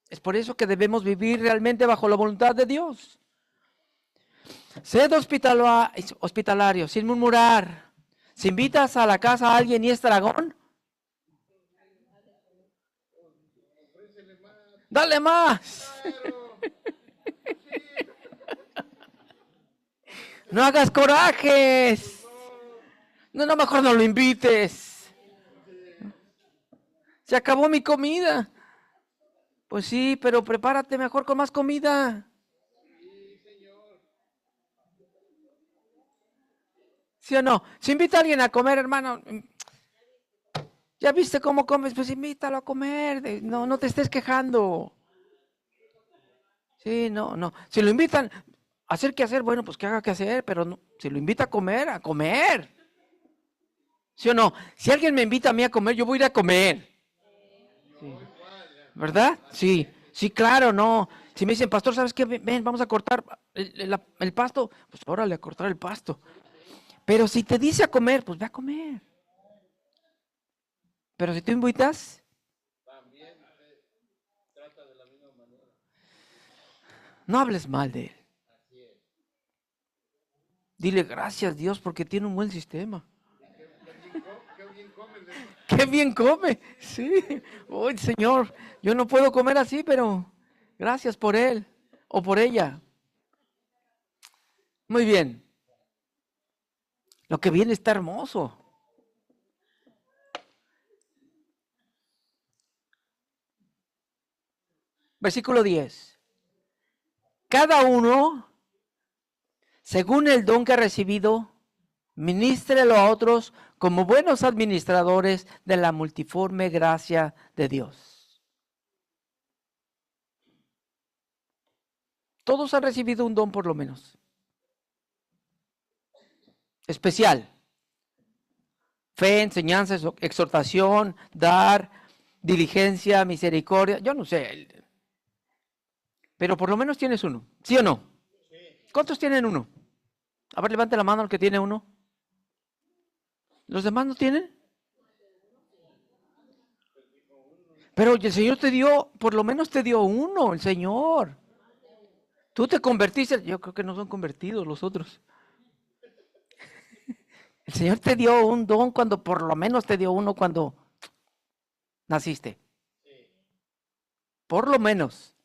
Speaker 1: Es por eso que debemos vivir realmente bajo la voluntad de Dios. Sed hospitalario, sin murmurar. Si invitas a la casa a alguien y es dragón, dale más. No hagas corajes. No, mejor no lo invites. Se acabó mi comida. Pues sí, pero prepárate mejor con más comida. ¿Sí o no? Si invita a alguien a comer, hermano, ¿ya viste cómo comes? Pues invítalo a comer. No te estés quejando. Sí, no. Si lo invitan a hacer qué hacer, bueno, pues que haga qué hacer, pero no, si lo invita a comer, a comer. ¿Sí o no? Si alguien me invita a mí a comer, yo voy a ir a comer. Sí. ¿Verdad? Sí. Sí, claro, no. Si me dicen, pastor, ¿sabes qué? Ven, vamos a cortar el pasto. Pues órale, a cortar el pasto. Pero si te dice a comer, pues ve a comer. Pero si tú invitas, no hables mal de él. Dile gracias Dios porque tiene un buen sistema. Qué bien come. Sí. Uy, Señor, yo no puedo comer así, pero gracias por él o por ella. Muy bien. Lo que viene está hermoso. Versículo 10. Cada uno, según el don que ha recibido, ministrelo a otros como buenos administradores de la multiforme gracia de Dios. Todos han recibido un don por lo menos. Especial. Fe, enseñanza, exhortación, dar, diligencia, misericordia. Yo no sé. Pero por lo menos tienes uno. ¿Sí o no? ¿Cuántos tienen uno? A ver, levante la mano el que tiene uno. ¿Los demás no tienen? Pero el Señor te dio, por lo menos te dio uno, el Señor. Tú te convertiste, yo creo que no son convertidos los otros. El Señor te dio un don cuando, por lo menos te dio uno cuando naciste. Por lo menos.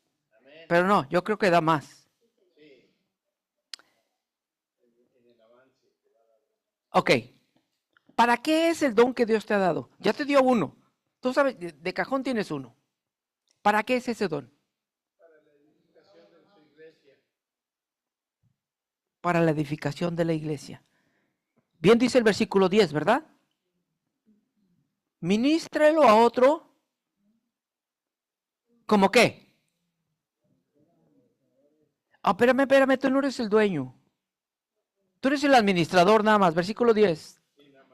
Speaker 1: Pero no, yo creo que da más. Ok. ¿Para qué es el don que Dios te ha dado? Ya te dio uno. Tú sabes, de cajón tienes uno. ¿Para qué es ese don? Para la edificación de la iglesia. Bien dice el versículo 10, ¿verdad? Ministrelo a otro. ¿Cómo qué? Ah, espérame, tú no eres el dueño. Tú eres el administrador nada más. Versículo 10,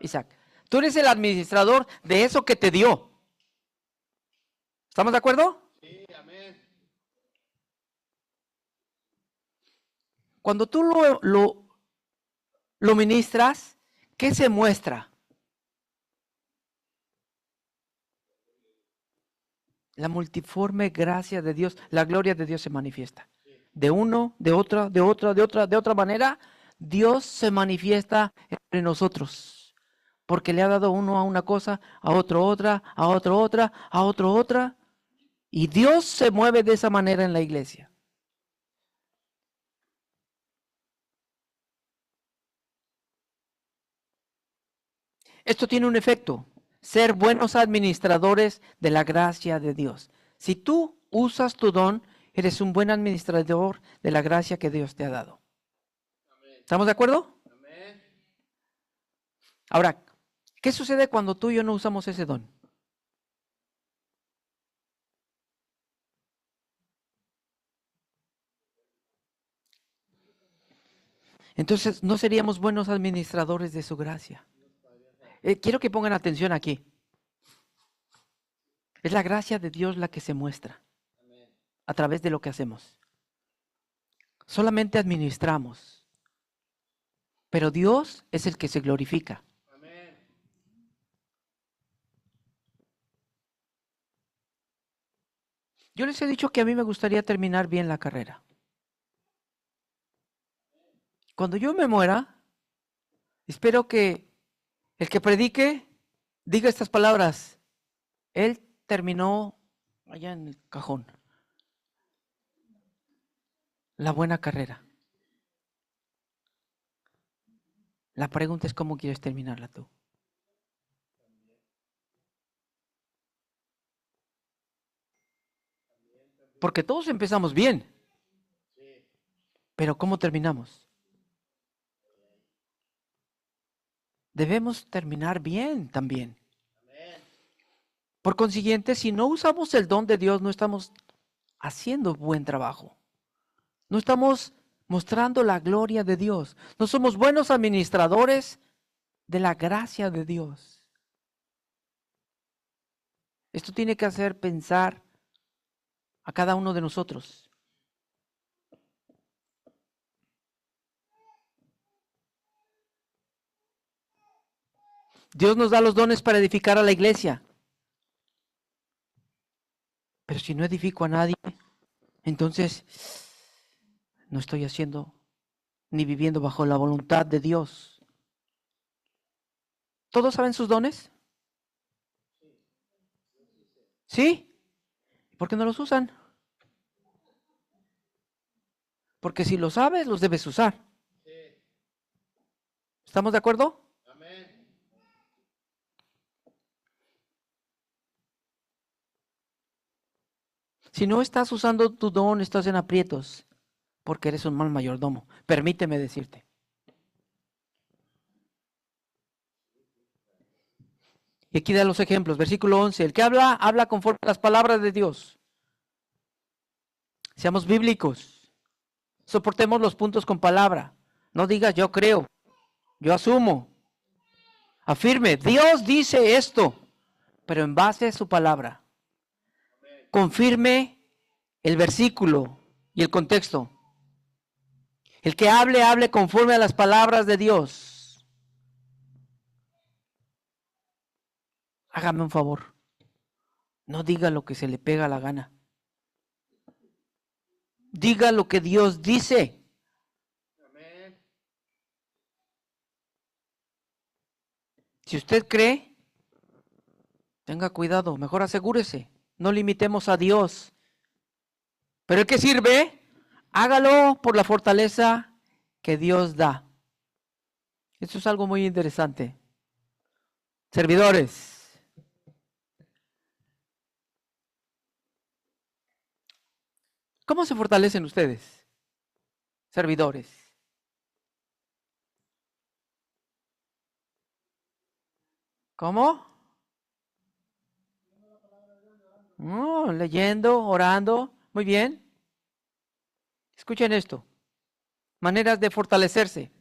Speaker 1: Isaac. Tú eres el administrador de eso que te dio. ¿Estamos de acuerdo? Sí, amén. Cuando tú lo ministras, ¿qué se muestra? La multiforme gracia de Dios, la gloria de Dios se manifiesta. De uno, de otra manera, Dios se manifiesta entre nosotros. Porque le ha dado uno a una cosa, a otro otra, a otro otra, a otro otra. Y Dios se mueve de esa manera en la iglesia. Esto tiene un efecto, ser buenos administradores de la gracia de Dios. Si tú usas tu don, eres un buen administrador de la gracia que Dios te ha dado. ¿Estamos de acuerdo? Ahora, ¿qué sucede cuando tú y yo no usamos ese don? Entonces, no seríamos buenos administradores de su gracia. Quiero que pongan atención aquí. Es la gracia de Dios la que se muestra a través de lo que hacemos. Solamente administramos, pero Dios es el que se glorifica. Yo les he dicho que a mí me gustaría terminar bien la carrera. Cuando yo me muera, espero que el que predique diga estas palabras. Él terminó allá en el cajón la buena carrera. La pregunta es cómo quieres terminarla tú. Porque todos empezamos bien. Pero ¿cómo terminamos? Debemos terminar bien también. Por consiguiente, si no usamos el don de Dios, no estamos haciendo buen trabajo. No estamos mostrando la gloria de Dios. No somos buenos administradores de la gracia de Dios. Esto tiene que hacer pensar a cada uno de nosotros. Dios nos da los dones para edificar a la iglesia. Pero si no edifico a nadie, entonces no estoy haciendo ni viviendo bajo la voluntad de Dios. ¿Todos saben sus dones? ¿Sí? ¿Por qué no los usan? Porque si lo sabes, los debes usar. ¿Estamos de acuerdo? Si no estás usando tu don, estás en aprietos, porque eres un mal mayordomo. Permíteme decirte. Y aquí da los ejemplos. Versículo 11. El que habla, habla conforme a las palabras de Dios. Seamos bíblicos. Soportemos los puntos con palabra. No digas yo creo, yo asumo. Afirme, Dios dice esto, pero en base a su palabra. Confirme el versículo y el contexto. El que hable, hable conforme a las palabras de Dios. Hágame un favor. No diga lo que se le pega la gana. Diga lo que Dios dice. Si usted cree, tenga cuidado, mejor asegúrese. No limitemos a Dios. Pero el que sirve, hágalo por la fortaleza que Dios da. Esto es algo muy interesante. Servidores. ¿Cómo se fortalecen ustedes? Servidores. ¿Cómo? Leyendo, orando. Muy bien. Escuchen esto. Maneras de fortalecerse.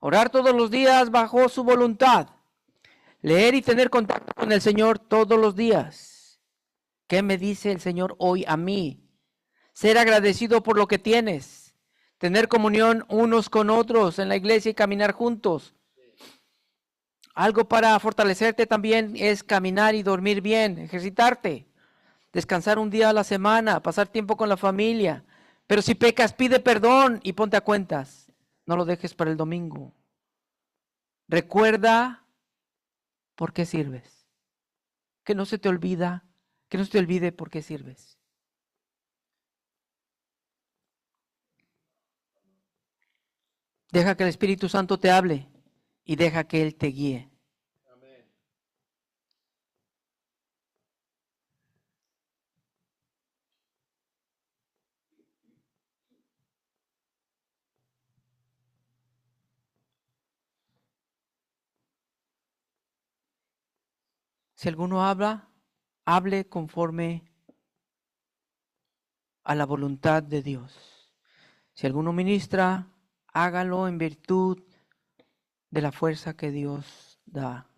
Speaker 1: Orar todos los días bajo su voluntad. Leer y tener contacto con el Señor todos los días. ¿Qué me dice el Señor hoy a mí? Ser agradecido por lo que tienes. Tener comunión unos con otros en la iglesia y caminar juntos. Algo para fortalecerte también es caminar y dormir bien, ejercitarte, descansar un día a la semana, pasar tiempo con la familia. Pero si pecas, pide perdón y ponte a cuentas. No lo dejes para el domingo. Recuerda por qué sirves. Que no se te olvide por qué sirves. Deja que el Espíritu Santo te hable y deja que Él te guíe. Si alguno habla, hable conforme a la voluntad de Dios. Si alguno ministra, hágalo en virtud de la fuerza que Dios da.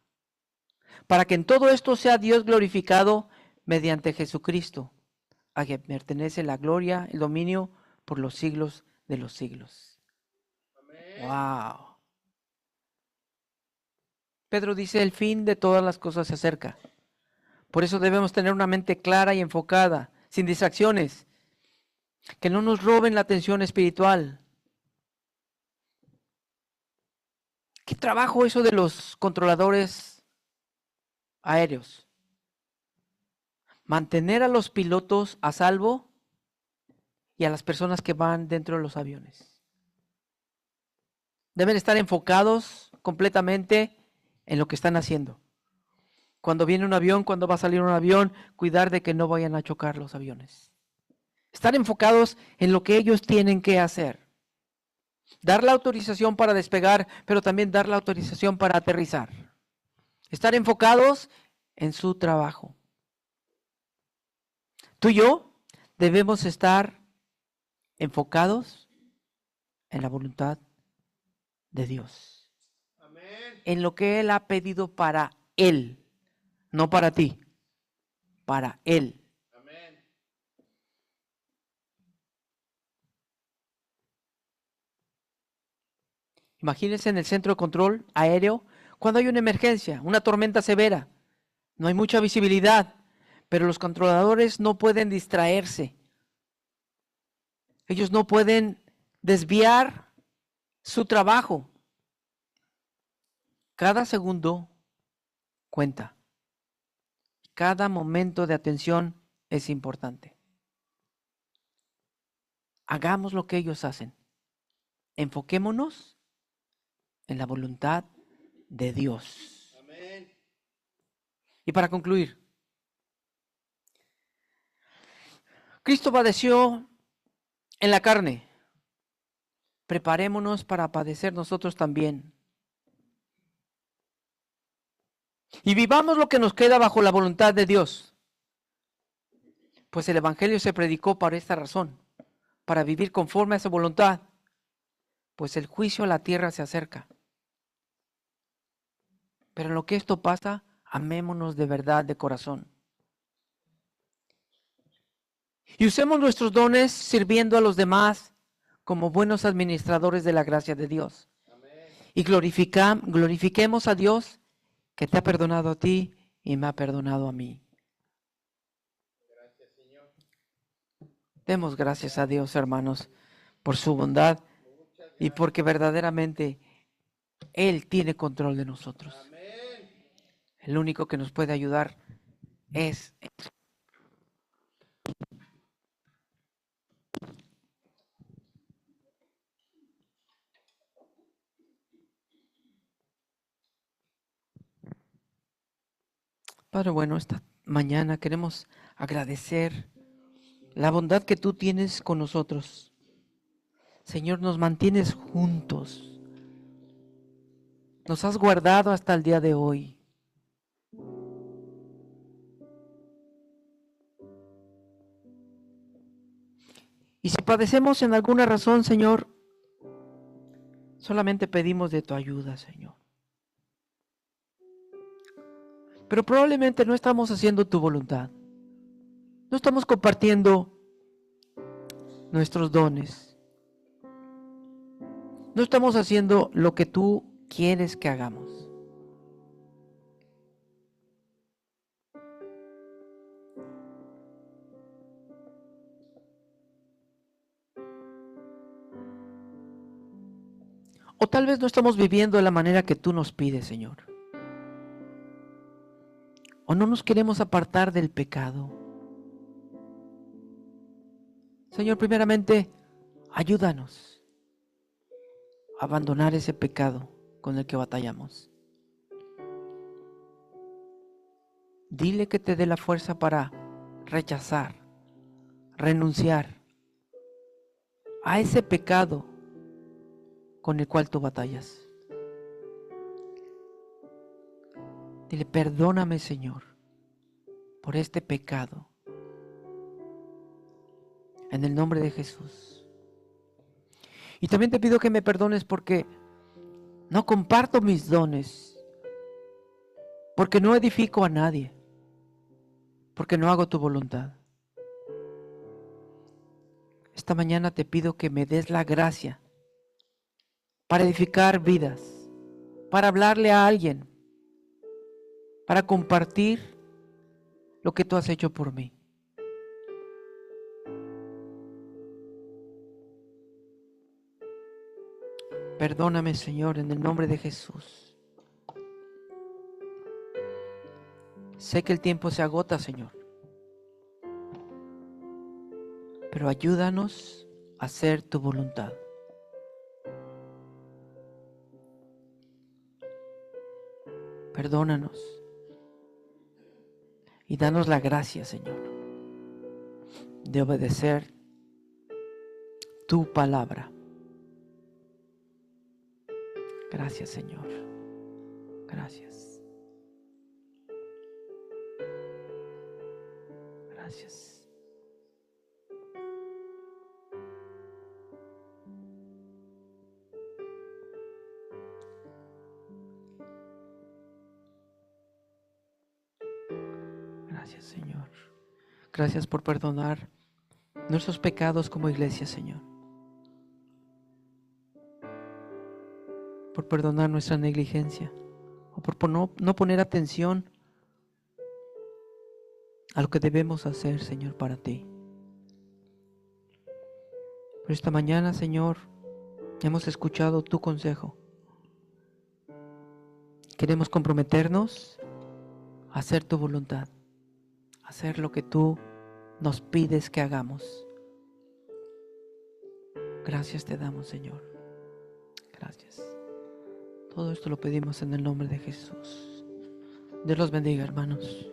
Speaker 1: Para que en todo esto sea Dios glorificado mediante Jesucristo, a quien pertenece la gloria, el dominio por los siglos de los siglos. Amén. Wow. Pedro dice, el fin de todas las cosas se acerca. Por eso debemos tener una mente clara y enfocada, sin distracciones, que no nos roben la atención espiritual. ¿Qué trabajo eso de los controladores aéreos? Mantener a los pilotos a salvo y a las personas que van dentro de los aviones. Deben estar enfocados completamente en lo que están haciendo. Cuando viene un avión, cuando va a salir un avión, cuidar de que no vayan a chocar los aviones. Estar enfocados en lo que ellos tienen que hacer. Dar la autorización para despegar, pero también dar la autorización para aterrizar. Estar enfocados en su trabajo. Tú y yo debemos estar enfocados en la voluntad de Dios. Amén. En lo que Él ha pedido para Él, no para ti, para Él. Amén. Imagínense en el centro de control aéreo, cuando hay una emergencia, una tormenta severa, no hay mucha visibilidad, pero los controladores no pueden distraerse. Ellos no pueden desviar su trabajo. Cada segundo cuenta. Cada momento de atención es importante. Hagamos lo que ellos hacen. Enfoquémonos en la voluntad de Dios.
Speaker 2: Amén.
Speaker 1: Y para concluir, Cristo padeció en la carne. Preparémonos para padecer nosotros también. Y vivamos lo que nos queda bajo la voluntad de Dios. Pues el Evangelio se predicó para esta razón, para vivir conforme a esa voluntad. Pues el juicio a la tierra se acerca. Pero en lo que esto pasa, amémonos de verdad, de corazón. Y usemos nuestros dones sirviendo a los demás como buenos administradores de la gracia de Dios.
Speaker 2: Amén.
Speaker 1: Y glorifiquemos a Dios que te ha perdonado a ti y me ha perdonado a mí.
Speaker 2: Gracias, Señor.
Speaker 1: Demos gracias a Dios, hermanos, por su bondad
Speaker 2: Muchas
Speaker 1: y porque verdaderamente Él tiene control de nosotros.
Speaker 2: Amén.
Speaker 1: El único que nos puede ayudar es Padre bueno, esta mañana queremos agradecer la bondad que tú tienes con nosotros. Señor, nos mantienes juntos. Nos has guardado hasta el día de hoy. Y si padecemos en alguna razón, Señor, solamente pedimos de tu ayuda, Señor. Pero probablemente no estamos haciendo tu voluntad. No estamos compartiendo nuestros dones. No estamos haciendo lo que tú quieres que hagamos. O tal vez no estamos viviendo de la manera que tú nos pides, Señor. O no nos queremos apartar del pecado. Señor, primeramente, ayúdanos a abandonar ese pecado con el que batallamos. Dile que te dé la fuerza para rechazar, renunciar a ese pecado con el cual tú batallas. Dile, perdóname, Señor, por este pecado. En el nombre de Jesús. Y también te pido que me perdones porque no comparto mis dones, porque no edifico a nadie, porque no hago tu voluntad. Esta mañana te pido que me des la gracia para edificar vidas, para hablarle a alguien, para compartir lo que tú has hecho por mí. Perdóname, Señor, en el nombre de Jesús. Sé que el tiempo se agota, Señor, pero ayúdanos a hacer tu voluntad. Perdónanos y danos la gracia, Señor, de obedecer tu palabra. Gracias, Señor. Gracias. Gracias. Gracias, Señor. Gracias por perdonar nuestros pecados como iglesia, Señor. por perdonar nuestra negligencia o por no poner atención a lo que debemos hacer, Señor, para ti. Pero esta mañana, Señor, hemos escuchado tu consejo. Queremos comprometernos a hacer tu voluntad, a hacer lo que tú nos pides que hagamos. Gracias te damos, Señor. Gracias. Todo esto lo pedimos en el nombre de Jesús. Dios los bendiga, hermanos.